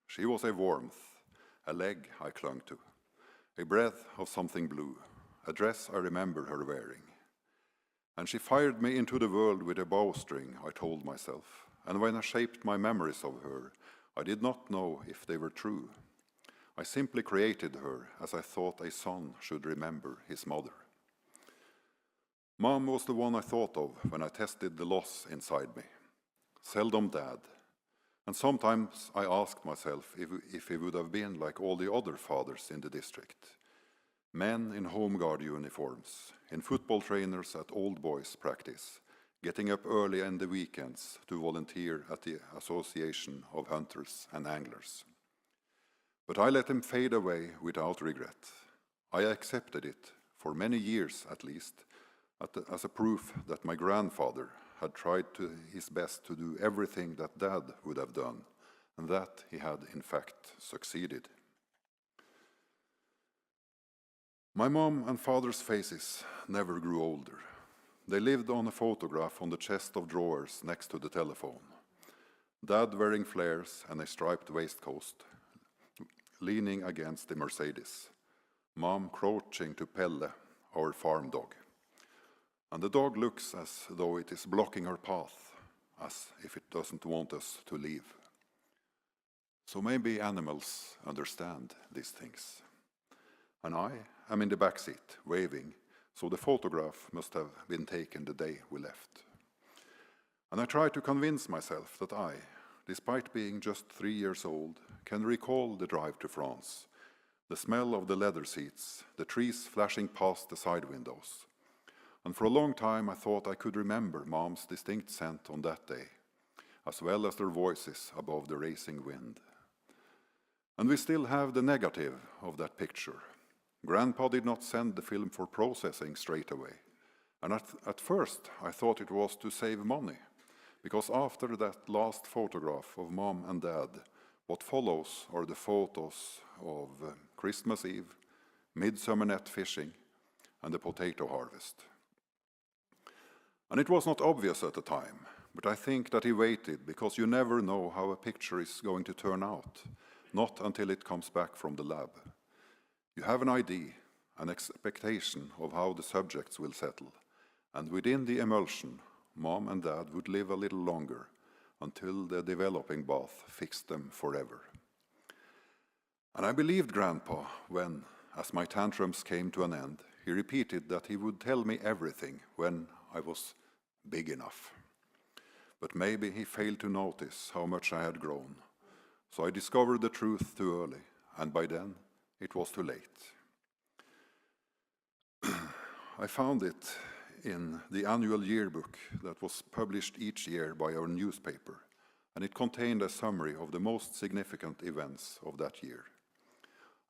She was a warmth, a leg I clung to, a breath of something blue, a dress I remember her wearing. And she fired me into the world with a bowstring, I told myself, and when I shaped my memories of her, I did not know if they were true. I simply created her as I thought a son should remember his mother. Mom was the one I thought of when I tested the loss inside me. Seldom Dad. And sometimes I asked myself if he would have been like all the other fathers in the district. Men in home guard uniforms, in football trainers at old boys practice, getting up early in the weekends to volunteer at the Association of Hunters and Anglers. But I let him fade away without regret. I accepted it, for many years at least, as a proof that my grandfather had tried his best to do everything that Dad would have done, and that he had in fact succeeded. My mom and father's faces never grew older. They lived on a photograph on the chest of drawers next to the telephone. Dad wearing flares and a striped waistcoat, leaning against the Mercedes. Mom crouching to Pelle, our farm dog. And the dog looks as though it is blocking her path, as if it doesn't want us to leave. So maybe animals understand these things. And I am in the back seat, waving, so the photograph must have been taken the day we left. And I try to convince myself that I, despite being just 3 years old, can recall the drive to France, the smell of the leather seats, the trees flashing past the side windows. And for a long time I thought I could remember Mom's distinct scent on that day, as well as their voices above the racing wind. And we still have the negative of that picture. Grandpa did not send the film for processing straight away. And at first I thought it was to save money, because after that last photograph of Mom and Dad, what follows are the photos of Christmas Eve, midsummer net fishing, and the potato harvest. And it was not obvious at the time, but I think that he waited because you never know how a picture is going to turn out, not until it comes back from the lab. You have an idea, an expectation of how the subjects will settle, and within the emulsion, Mom and Dad would live a little longer until the developing bath fixed them forever. And I believed Grandpa when, as my tantrums came to an end, he repeated that he would tell me everything when I was big enough. But maybe he failed to notice how much I had grown. So I discovered the truth too early, and by then it was too late. I found it in the annual yearbook that was published each year by our newspaper, and it contained a summary of the most significant events of that year.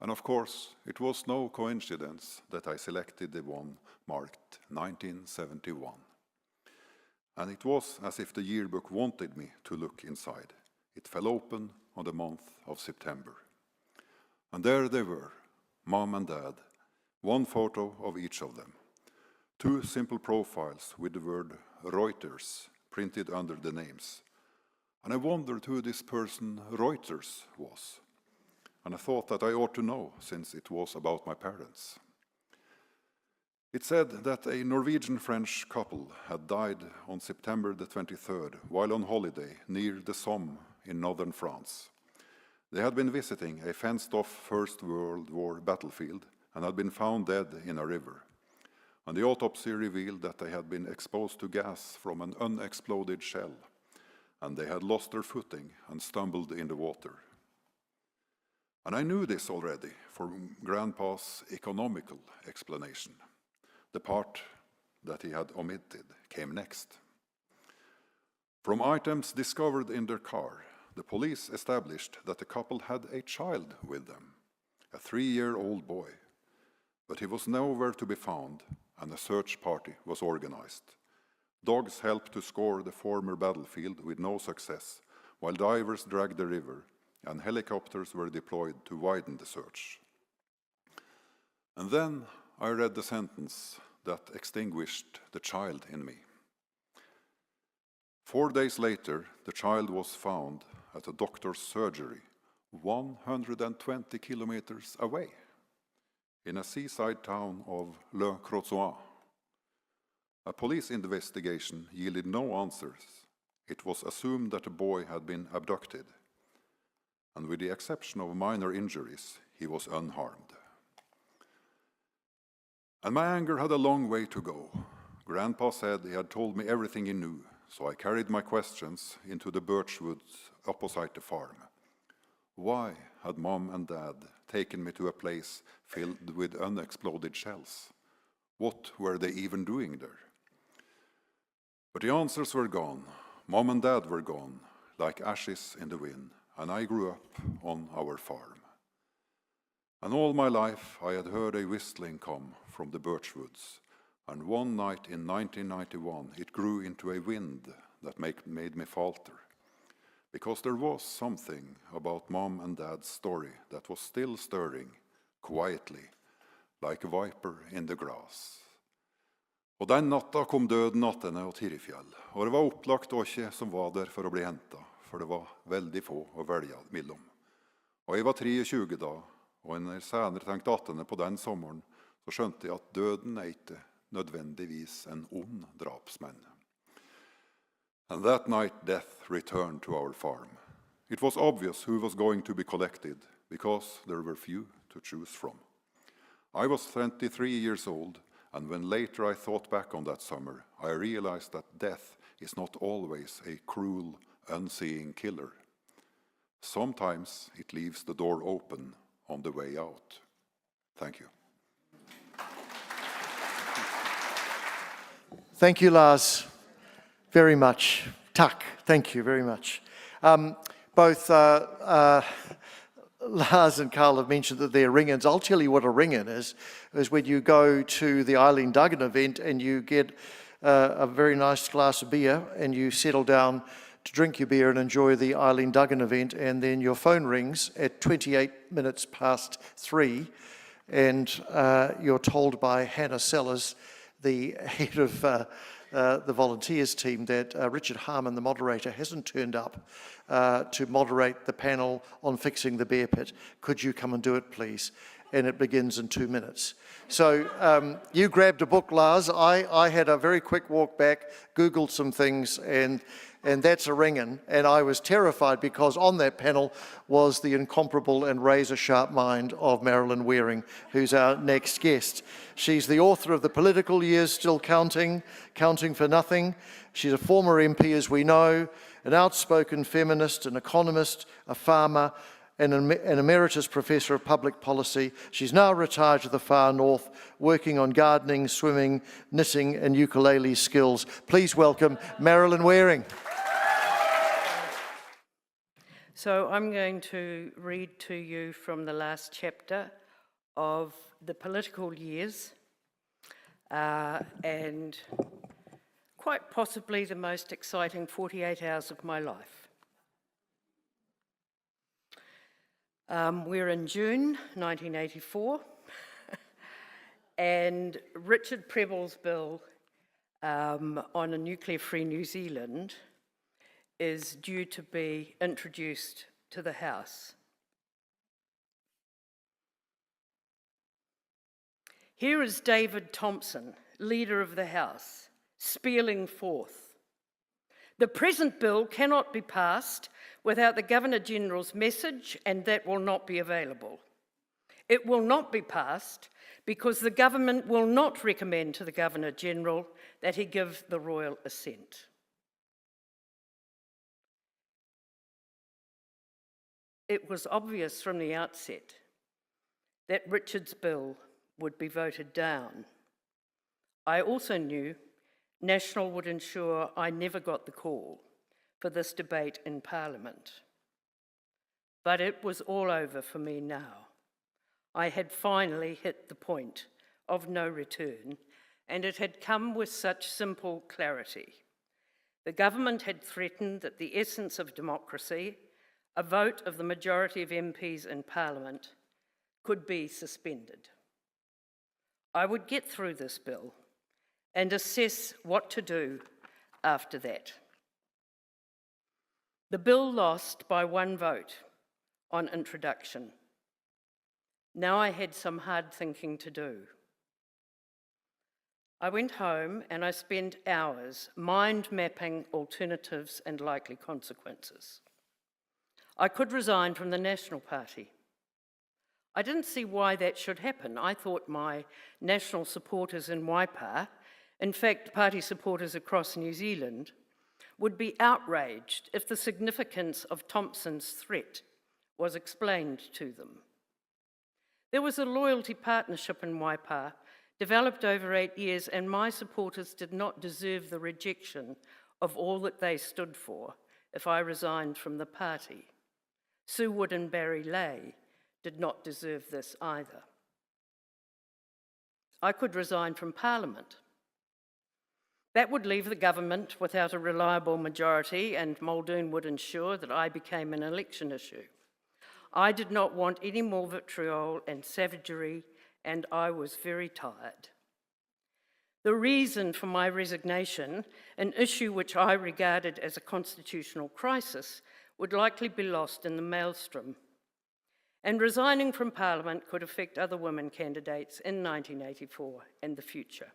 And of course, it was no coincidence that I selected the one marked 1971. And it was as if the yearbook wanted me to look inside. It fell open on the month of September. And there they were, Mom and Dad, one photo of each of them. 2 simple profiles with the word Reuters printed under the names. And I wondered who this person Reuters was. And I thought that I ought to know, since it was about my parents. It said that a Norwegian-French couple had died on September the 23rd while on holiday near the Somme in northern France. They had been visiting a fenced-off First World War battlefield and had been found dead in a river. And the autopsy revealed that they had been exposed to gas from an unexploded shell, and they had lost their footing and stumbled in the water. And I knew this already from Grandpa's economical explanation. The part that he had omitted came next. From items discovered in their car, the police established that the couple had a child with them, a 3-year-old boy. But he was nowhere to be found, and a search party was organized. Dogs helped to scour the former battlefield with no success, while divers dragged the river, and helicopters were deployed to widen the search. And then I read the sentence that extinguished the child in me. 4 days later, the child was found at a doctor's surgery 120 kilometers away, in a seaside town of Le Crozois. A police investigation yielded no answers. It was assumed that the boy had been abducted, and with the exception of minor injuries, he was unharmed. And my anger had a long way to go. Grandpa said he had told me everything he knew, so I carried my questions into the birch woods opposite the farm. Why had Mom and Dad taken me to a place filled with unexploded shells? What were they even doing there? But the answers were gone. Mom and Dad were gone, like ashes in the wind, and I grew up on our farm. And all my life I had heard a whistling come from the birch woods, and one night in 1991 it grew into a wind that made me falter, because there was something about Mom and Dad's story that was still stirring, quietly, like a viper in the grass. Og den natta kom døden attende og Tirifjell, og det var opplagt åkje som var der for å bli hentet, for det var veldig få å velge mellom. Og jeg var 23 da, og når jeg senere tenkte attende på den sommeren, så skjønte jeg at døden er ikke nødvendigvis en ond drapsmenn. And that night death returned to our farm. It was obvious who was going to be collected, because there were few to choose from. I was 23 years old, and when later I thought back on that summer, I realized that death is not always a cruel, unseeing killer. Sometimes it leaves the door open on the way out. Thank you. Thank you, Lars, very much. Tak, thank you very much. Both Lars and Carl have mentioned that they're ring-ins. I'll tell you what a ring-in is when you go to the Eileen Duggan event and you get a very nice glass of beer and you settle down to drink your beer and enjoy the Eileen Duggan event, and then your phone rings at 28 minutes past 3 and you're told by Hannah Sellers, the head of the volunteers team, that Richard Harmon, the moderator, hasn't turned up to moderate the panel on fixing the bear pit. Could you come and do it, please? And it begins in 2 minutes. So you grabbed a book, Lars. I had a very quick walk back, Googled some things, and that's a ring-in. And I was terrified because on that panel was the incomparable and razor-sharp mind of Marilyn Waring, who's our next guest. She's the author of The Political Years Still Counting, Counting for Nothing. She's a former MP, as we know, an outspoken feminist, an economist, a farmer, and an emeritus professor of public policy. She's now retired to the far north, working on gardening, swimming, knitting, and ukulele skills. Please welcome Marilyn Waring. So I'm going to read to you from the last chapter of The Political Years, and quite possibly the most exciting 48 hours of my life. We're in June 1984, and Richard Prebble's bill on a nuclear-free New Zealand is due to be introduced to the House. Here is David Thompson, Leader of the House, spieling forth. The present bill cannot be passed without the Governor-General's message, and that will not be available. It will not be passed because the government will not recommend to the Governor-General that he give the royal assent. It was obvious from the outset that Richard's bill would be voted down. I also knew National would ensure I never got the call for this debate in Parliament. But it was all over for me now. I had finally hit the point of no return, and it had come with such simple clarity. The government had threatened that the essence of democracy, a vote of the majority of MPs in Parliament, could be suspended. I would get through this bill and assess what to do after that. The bill lost by 1 vote on introduction. Now I had some hard thinking to do. I went home and I spent hours mind mapping alternatives and likely consequences. I could resign from the National Party. I didn't see why that should happen. I thought my national supporters in Waipa, in fact party supporters across New Zealand, would be outraged if the significance of Thompson's threat was explained to them. There was a loyalty partnership in Waipa developed over 8 years, and my supporters did not deserve the rejection of all that they stood for if I resigned from the party. Sue Wood and Barry Lay did not deserve this either. I could resign from Parliament. That would leave the government without a reliable majority, and Muldoon would ensure that I became an election issue. I did not want any more vitriol and savagery, and I was very tired. The reason for my resignation, an issue which I regarded as a constitutional crisis, would likely be lost in the maelstrom. And resigning from Parliament could affect other women candidates in 1984 and the future.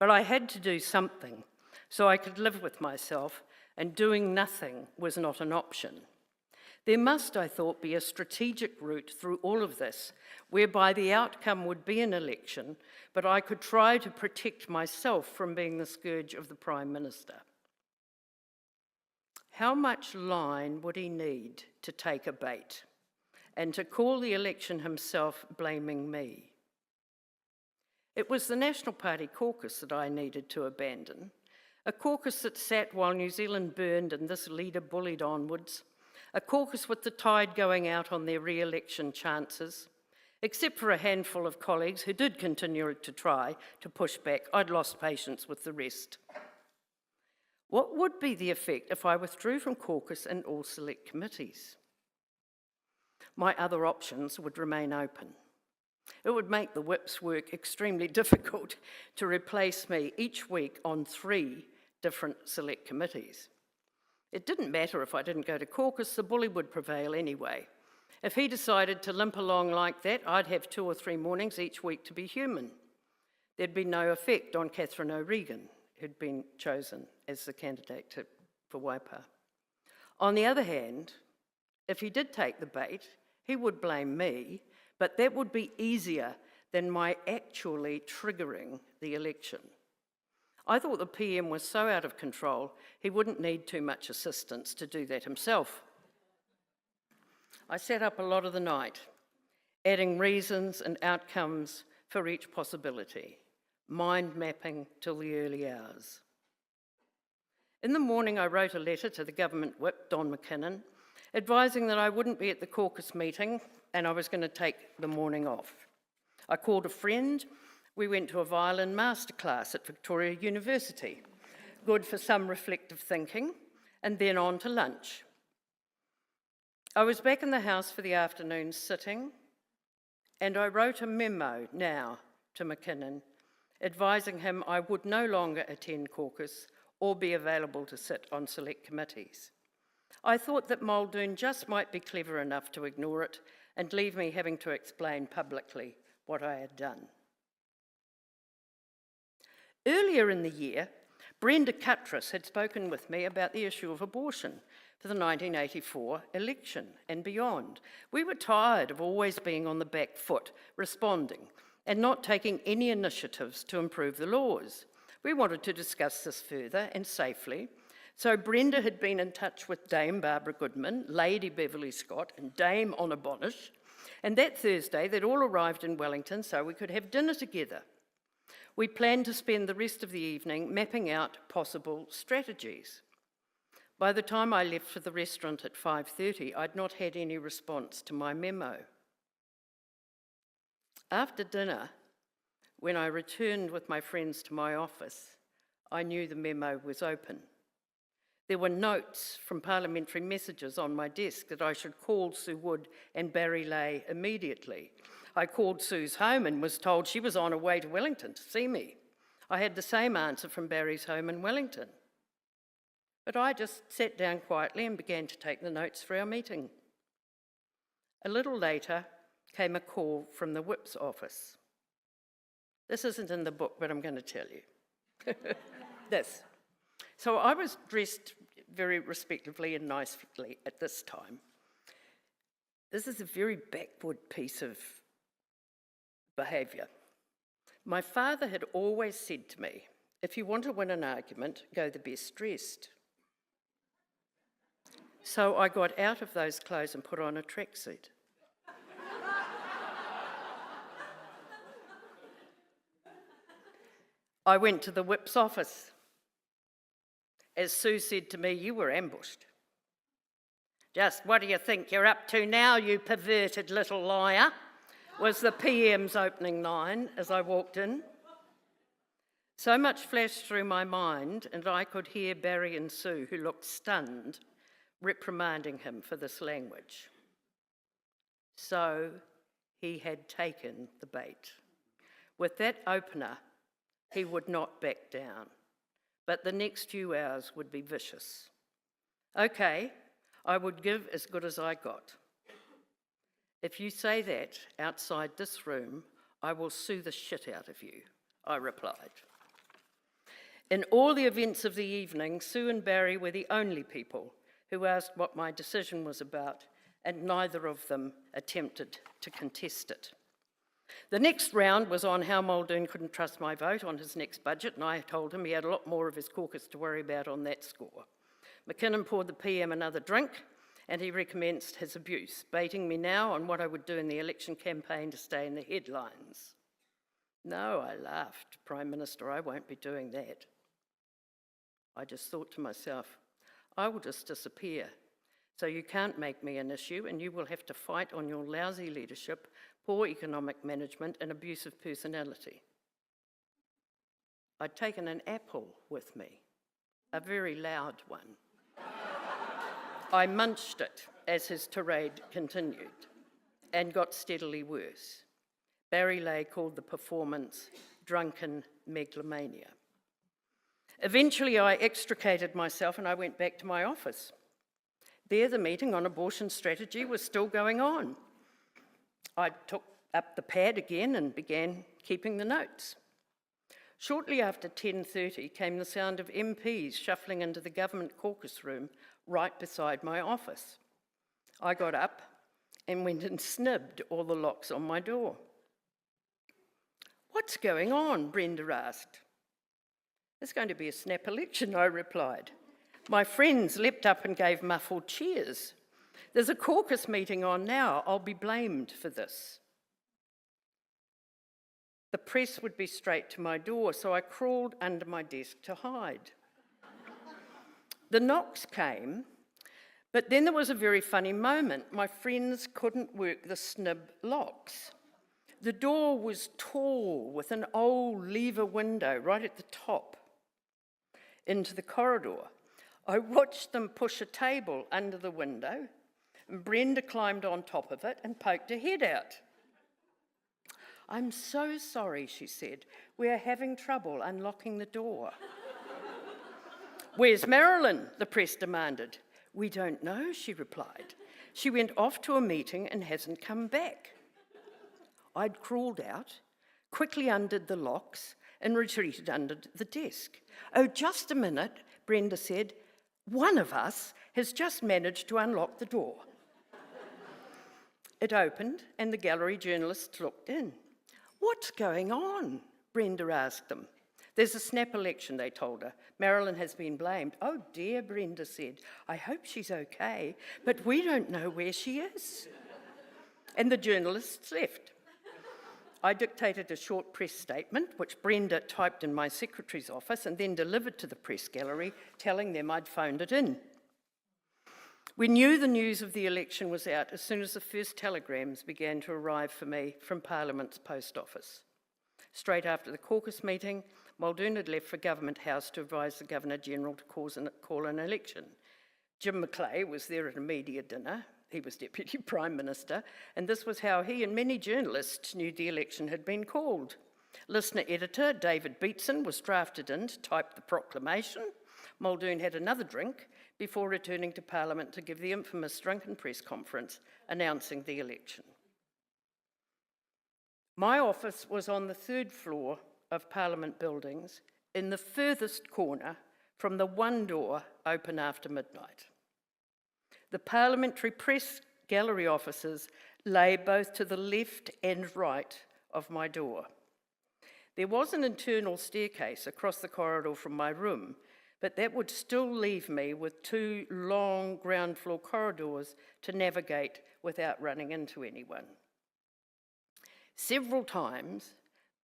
But I had to do something so I could live with myself, and doing nothing was not an option. There must, I thought, be a strategic route through all of this, whereby the outcome would be an election, but I could try to protect myself from being the scourge of the Prime Minister. How much line would he need to take a bait and to call the election himself, blaming me? It was the National Party caucus that I needed to abandon, a caucus that sat while New Zealand burned and this leader bullied onwards, a caucus with the tide going out on their re-election chances. Except for a handful of colleagues who did continue to try to push back, I'd lost patience with the rest. What would be the effect if I withdrew from caucus and all select committees? My other options would remain open. It would make the whips work extremely difficult to replace me each week on 3 different select committees. It didn't matter if I didn't go to caucus, the bully would prevail anyway. If he decided to limp along like that, I'd have 2 or 3 mornings each week to be human. There'd be no effect on Catherine O'Regan, who'd been chosen as the candidate for Waipa. On the other hand, if he did take the bait, he would blame me, but that would be easier than my actually triggering the election. I thought the PM was so out of control, he wouldn't need too much assistance to do that himself. I sat up a lot of the night, adding reasons and outcomes for each possibility, mind mapping till the early hours. In the morning, I wrote a letter to the government whip, Don McKinnon, advising that I wouldn't be at the caucus meeting and I was going to take the morning off. I called a friend. We went to a violin masterclass at Victoria University, good for some reflective thinking, and then on to lunch. I was back in the house for the afternoon sitting, and I wrote a memo now to McKinnon, advising him I would no longer attend caucus or be available to sit on select committees. I thought that Muldoon just might be clever enough to ignore it and leave me having to explain publicly what I had done. Earlier in the year, Brenda Cuttress had spoken with me about the issue of abortion for the 1984 election and beyond. We were tired of always being on the back foot, responding, and not taking any initiatives to improve the laws. We wanted to discuss this further and safely, so Brenda had been in touch with Dame Barbara Goodman, Lady Beverly Scott, and Dame Honor Bonish, and that Thursday they'd all arrived in Wellington so we could have dinner together. We planned to spend the rest of the evening mapping out possible strategies. By the time I left for the restaurant at 5:30, I'd not had any response to my memo. After dinner, when I returned with my friends to my office, I knew the memo was open. There were notes from parliamentary messages on my desk that I should call Sue Wood and Barry Lay immediately. I called Sue's home and was told she was on her way to Wellington to see me. I had the same answer from Barry's home in Wellington. But I just sat down quietly and began to take the notes for our meeting. A little later came a call from the whip's office. This isn't in the book, but I'm going to tell you. This. So I was dressed very respectably and nicely at this time. This is a very backward piece of behaviour. My father had always said to me, if you want to win an argument, go the best dressed. So I got out of those clothes and put on a tracksuit. I went to the whip's office. As Sue said to me, you were ambushed. Just what do you think you're up to now, you perverted little liar? Was the PM's opening line as I walked in. So much flashed through my mind, and I could hear Barry and Sue, who looked stunned, reprimanding him for this language. So he had taken the bait. With that opener, he would not back down, but the next few hours would be vicious. Okay, I would give as good as I got. If you say that outside this room, I will sue the shit out of you, I replied. In all the events of the evening, Sue and Barry were the only people who asked what my decision was about, and neither of them attempted to contest it. The next round was on how Muldoon couldn't trust my vote on his next budget, and I told him he had a lot more of his caucus to worry about on that score. McKinnon poured the PM another drink, and he recommenced his abuse, baiting me now on what I would do in the election campaign to stay in the headlines. No, I laughed. Prime Minister, I won't be doing that. I just thought to myself, I will just disappear. So you can't make me an issue, and you will have to fight on your lousy leadership, poor economic management, and abusive personality. I'd taken an apple with me, a very loud one. I munched it as his tirade continued and got steadily worse. Barry Lay called the performance drunken megalomania. Eventually, I extricated myself and I went back to my office. There, the meeting on abortion strategy was still going on. I took up the pad again and began keeping the notes. Shortly after 10:30 came the sound of MPs shuffling into the government caucus room right beside my office. I got up and went and snibbed all the locks on my door. What's going on? Brenda asked. It's going to be a snap election, I replied. My friends leapt up and gave muffled cheers. There's a caucus meeting on now. I'll be blamed for this. The press would be straight to my door, so I crawled under my desk to hide. The knocks came, but then there was a very funny moment. My friends couldn't work the snib locks. The door was tall, with an old lever window right at the top into the corridor. I watched them push a table under the window, and Brenda climbed on top of it and poked her head out. I'm so sorry, she said. We are having trouble unlocking the door. Where's Marilyn? The press demanded. We don't know, she replied. She went off to a meeting and hasn't come back. I'd crawled out, quickly undid the locks, and retreated under the desk. "Oh, just a minute," Brenda said. "One of us has just managed to unlock the door." It opened and the gallery journalists looked in. "What's going on?" Brenda asked them. "There's a snap election," they told her. "Marilyn has been blamed." "Oh dear," Brenda said. "I hope she's okay, but we don't know where she is." And the journalists left. I dictated a short press statement, which Brenda typed in my secretary's office and then delivered to the press gallery, telling them I'd phoned it in. We knew the news of the election was out as soon as the first telegrams began to arrive for me from Parliament's post office. Straight after the caucus meeting, Muldoon had left for Government House to advise the Governor-General to call an election. Jim Macleay was there at a media dinner. He was Deputy Prime Minister, and this was how he and many journalists knew the election had been called. Listener editor David Beatson was drafted in to type the proclamation. Muldoon had another drink before returning to Parliament to give the infamous drunken press conference announcing the election. My office was on the third floor of Parliament buildings, in the furthest corner from the one door open after midnight. The Parliamentary Press Gallery offices lay both to the left and right of my door. There was an internal staircase across the corridor from my room, but that would still leave me with two long ground floor corridors to navigate without running into anyone. Several times,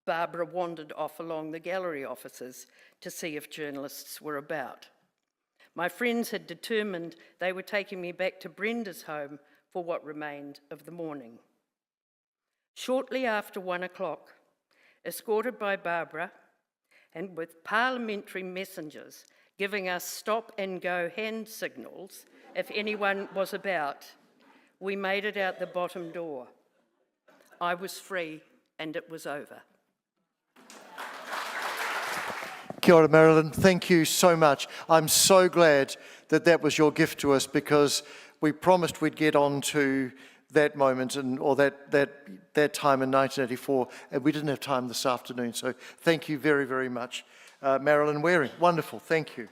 Barbara wandered off along the gallery offices to see if journalists were about. My friends had determined they were taking me back to Brenda's home for what remained of the morning. Shortly after 1 o'clock, escorted by Barbara and with parliamentary messengers giving us stop and go hand signals if anyone was about, we made it out the bottom door. I was free and it was over. Kia ora, Marilyn. Thank you so much. I'm so glad that that was your gift to us, because we promised we'd get on to that moment or that time in 1984, and we didn't have time this afternoon. So thank you very, very much. Marilyn Waring, wonderful. Thank you.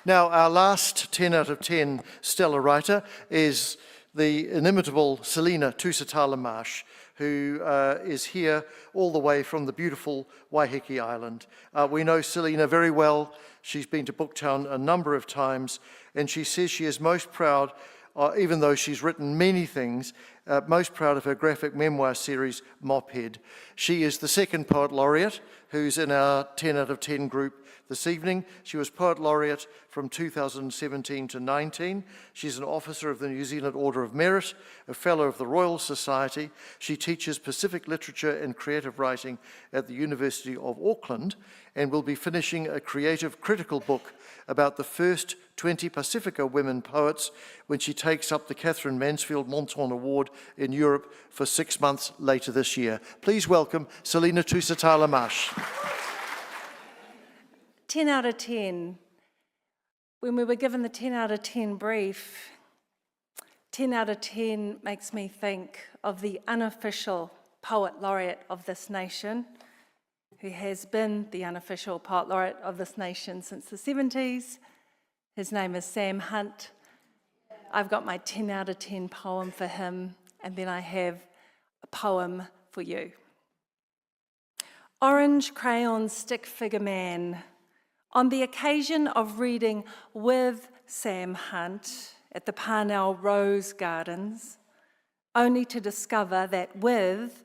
Now, our last 10 out of 10 stellar writer is the inimitable Selina Tusitala Marsh, who is here all the way from the beautiful Waiheke Island. We know Selina very well. She's been to Booktown a number of times, and she says she is most proud, even though she's written many things, most proud of her graphic memoir series, Mophead. She is the second Poet Laureate who's in our 10 out of 10 group this evening. She was Poet Laureate from 2017 to 19. She's an officer of the New Zealand Order of Merit, a Fellow of the Royal Society. She teaches Pacific Literature and Creative Writing at the University of Auckland, and will be finishing a creative critical book about the first 20 Pacifica women poets when she takes up the Catherine Mansfield-Monton Award in Europe for 6 months later this year. Please welcome Selina Tusitala Marsh. 10 out of 10. When we were given the 10 out of 10 brief, 10 out of 10 makes me think of the unofficial Poet Laureate of this nation, who has been the unofficial Poet Laureate of this nation since the 70s. His name is Sam Hunt. I've got my 10 out of 10 poem for him, and then I have a poem for you. Orange crayon stick figure man. On the occasion of reading with Sam Hunt at the Parnell Rose Gardens, only to discover that with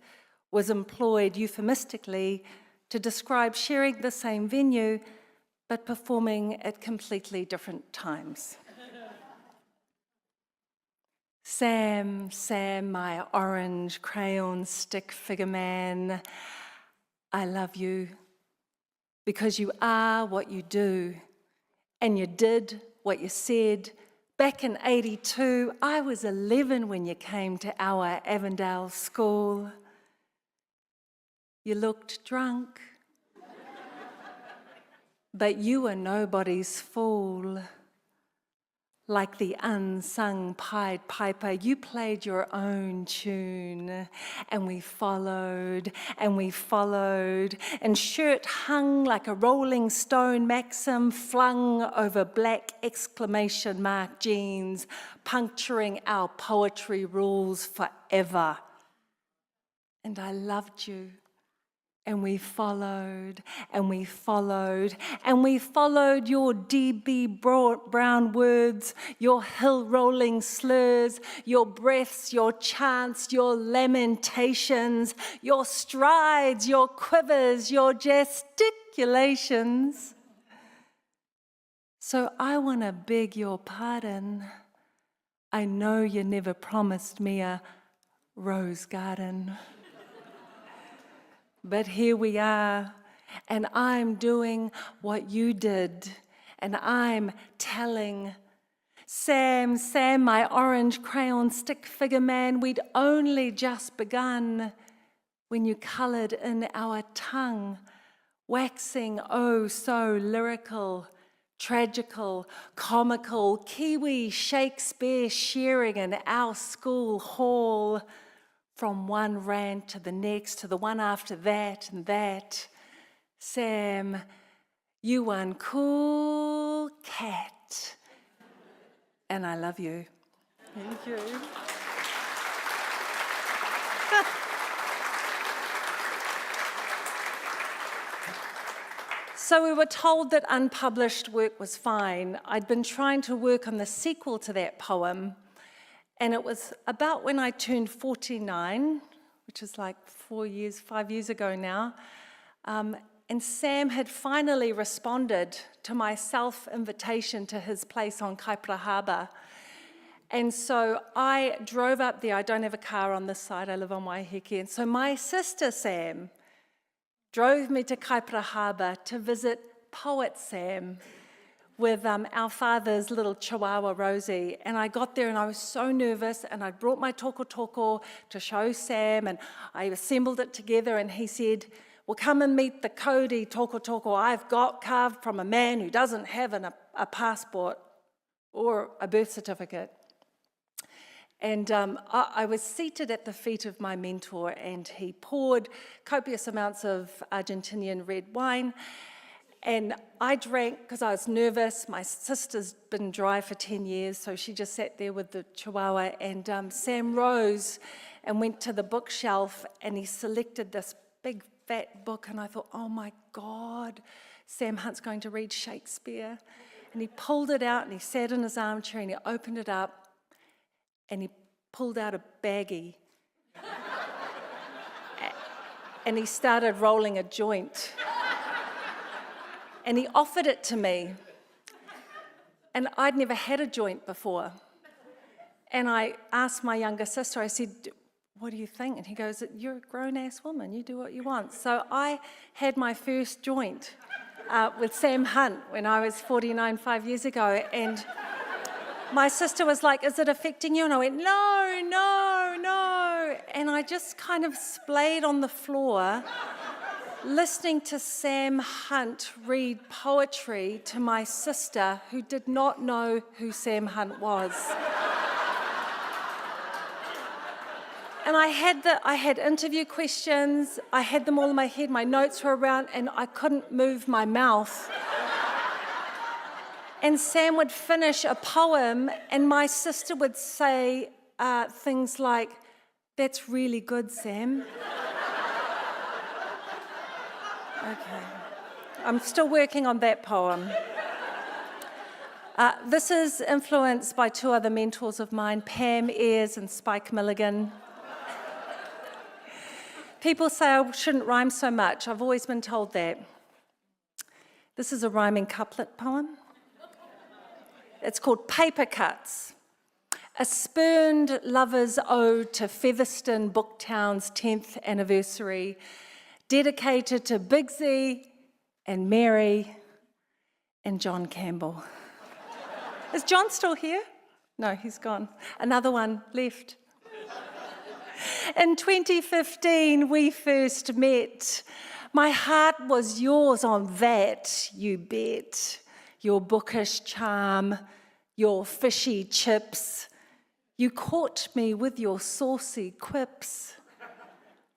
was employed euphemistically to describe sharing the same venue but performing at completely different times. Sam, Sam, my orange crayon stick figure man, I love you. Because you are what you do, and you did what you said. Back in 82, I was 11 when you came to our Avondale school. You looked drunk, but you were nobody's fool. Like the unsung Pied Piper, you played your own tune, and we followed, and shirt hung like a Rolling Stone maxim flung over black exclamation mark jeans, puncturing our poetry rules forever. And I loved you. And we followed, and we followed, and we followed your D.B. Brown words, your hill-rolling slurs, your breaths, your chants, your lamentations, your strides, your quivers, your gesticulations. So I want to beg your pardon. I know you never promised me a rose garden. But here we are, and I'm doing what you did, and I'm telling Sam, my orange crayon stick figure man, we'd only just begun when you coloured in our tongue, waxing oh so lyrical, tragical, comical, Kiwi Shakespeare sharing in our school hall. From one rant to the next, to the one after that and that. Sam, you one cool cat. And I love you. Thank you. So we were told that unpublished work was fine. I'd been trying to work on the sequel to that poem, and it was about when I turned 49, which is like 5 years ago now, and Sam had finally responded to my self-invitation to his place on Kaipara Harbour. And so I drove up there. I don't have a car on this side. I live on Waiheke. And so my sister Sam drove me to Kaipara Harbour to visit Poet Sam, with our father's little chihuahua, Rosie. And I got there and I was so nervous, and I brought my toko to show Sam, and I assembled it together, and he said, well, come and meet the Cody toko I've got carved from a man who doesn't have a passport or a birth certificate. And I was seated at the feet of my mentor, and he poured copious amounts of Argentinian red wine. And I drank because I was nervous. My sister's been dry for 10 years, so she just sat there with the chihuahua. And Sam rose and went to the bookshelf, and he selected this big, fat book. And I thought, oh my God, Sam Hunt's going to read Shakespeare. And he pulled it out, and he sat in his armchair, and he opened it up, and he pulled out a baggie. And he started rolling a joint. And he offered it to me. And I'd never had a joint before. And I asked my younger sister, I said, what do you think? And he goes, you're a grown-ass woman, you do what you want. So I had my first joint with Sam Hunt when I was 49 5 years ago. And my sister was like, is it affecting you? And I went, no. And I just kind of splayed on the floor, listening to Sam Hunt read poetry to my sister, who did not know who Sam Hunt was. And I had interview questions, I had them all in my head, my notes were around, and I couldn't move my mouth. And Sam would finish a poem, and my sister would say things like, that's really good, Sam. Okay, I'm still working on that poem. This is influenced by two other mentors of mine, Pam Ayres and Spike Milligan. People say I shouldn't rhyme so much. I've always been told that. This is a rhyming couplet poem. It's called Paper Cuts. A spurned lover's ode to Featherston Booktown's 10th anniversary, dedicated to Bigsy and Mary and John Campbell. Is John still here? No, he's gone. Another one left. In 2015, we first met. My heart was yours on that, you bet. Your bookish charm, your fishy chips. You caught me with your saucy quips.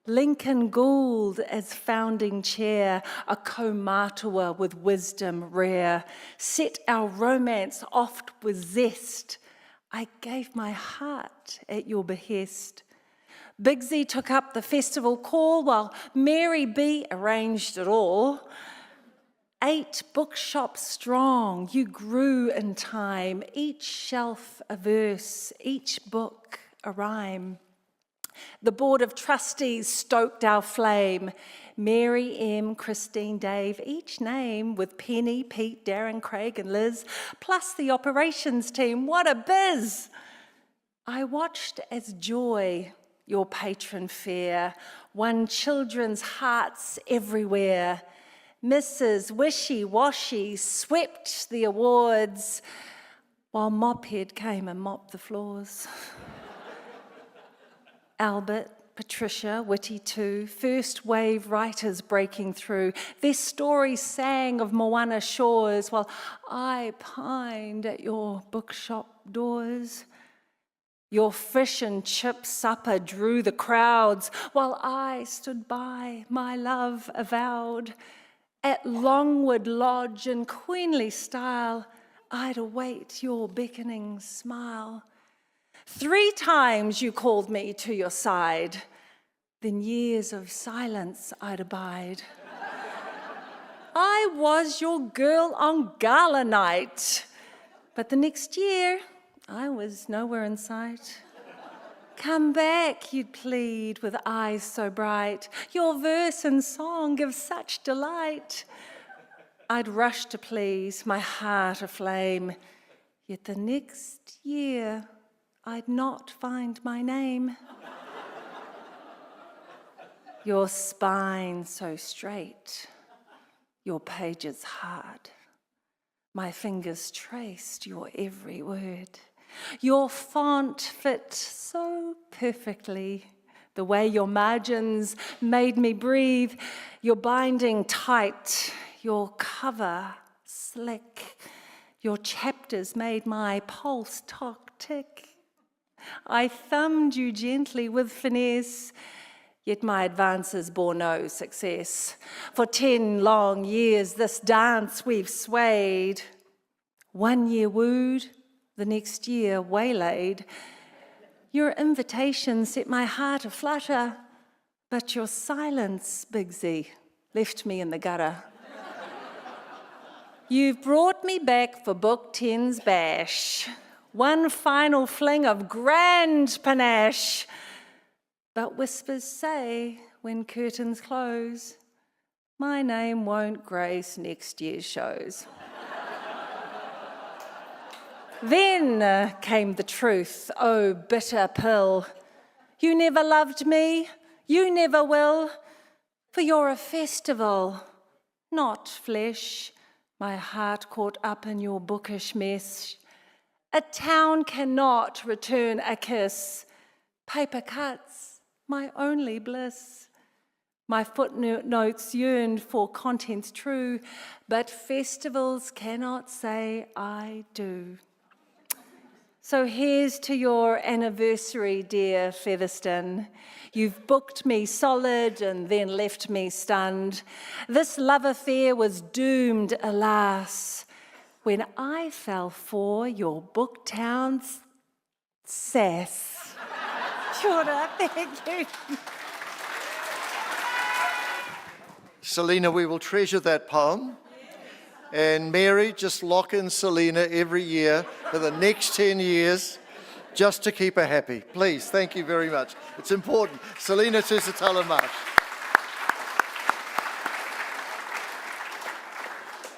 Lincoln Gould as founding chair, a kaumātua with wisdom rare, set our romance oft with zest. I gave my heart at your behest. Bigsy took up the festival call while Mary B arranged it all. 8 bookshops strong, you grew in time, each shelf a verse, each book a rhyme. The Board of Trustees stoked our flame. Mary, M, Christine, Dave, each name with Penny, Pete, Darren, Craig and Liz, plus the operations team, what a biz! I watched as Joy, your patron fair, won children's hearts everywhere. Mrs. Wishy Washy swept the awards, while Mophead came and mopped the floors. Albert, Patricia, Witty too, first wave writers breaking through. Their stories sang of Moana shores while I pined at your bookshop doors. Your fish and chip supper drew the crowds while I stood by, my love avowed. At Longwood Lodge in queenly style, I'd await your beckoning smile. 3 times you called me to your side, then years of silence I'd abide. I was your girl on Gala night, but the next year I was nowhere in sight. Come back, you'd plead with eyes so bright. Your verse and song give such delight. I'd rush to please, my heart aflame, yet the next year I'd not find my name. Your spine so straight, your pages hard. My fingers traced your every word. Your font fit so perfectly, the way your margins made me breathe, your binding tight, your cover slick, your chapters made my pulse tick. I thumbed you gently with finesse, yet my advances bore no success. For 10 long years this dance we've swayed. 1 year wooed, the next year waylaid. Your invitation set my heart aflutter, but your silence, Bigsy, left me in the gutter. You've brought me back for Bookten's bash. One final fling of grand panache. But whispers say, when curtains close, my name won't grace next year's shows. Then came the truth, oh bitter pill. You never loved me, you never will, for you're a festival, not flesh. My heart caught up in your bookish mess. A town cannot return a kiss. Paper cuts, my only bliss. My footnotes yearned for contents true, but festivals cannot say I do. So here's to your anniversary, dear Featherston. You've booked me solid and then left me stunned. This love affair was doomed, alas, when I fell for your Booktown's sass. Fiona, thank you. Selina, we will treasure that poem. And Mary, just lock in Selina every year for the next 10 years, just to keep her happy. Please, thank you very much. It's important. Selina Tusitala Marsh.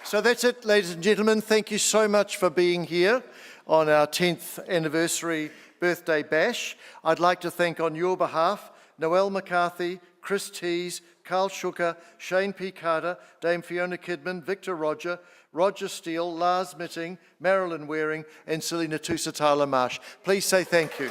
So that's it, ladies and gentlemen. Thank you so much for being here on our 10th anniversary birthday bash. I'd like to thank on your behalf Noelle McCarthy, Chris Tees, Carl Shuker, Shayne P. Carter, Dame Fiona Kidman, Victor Rodger, Rodger Steele, Lars Mytting, Marilyn and Selina Tusitala Marsh. Please say thank you.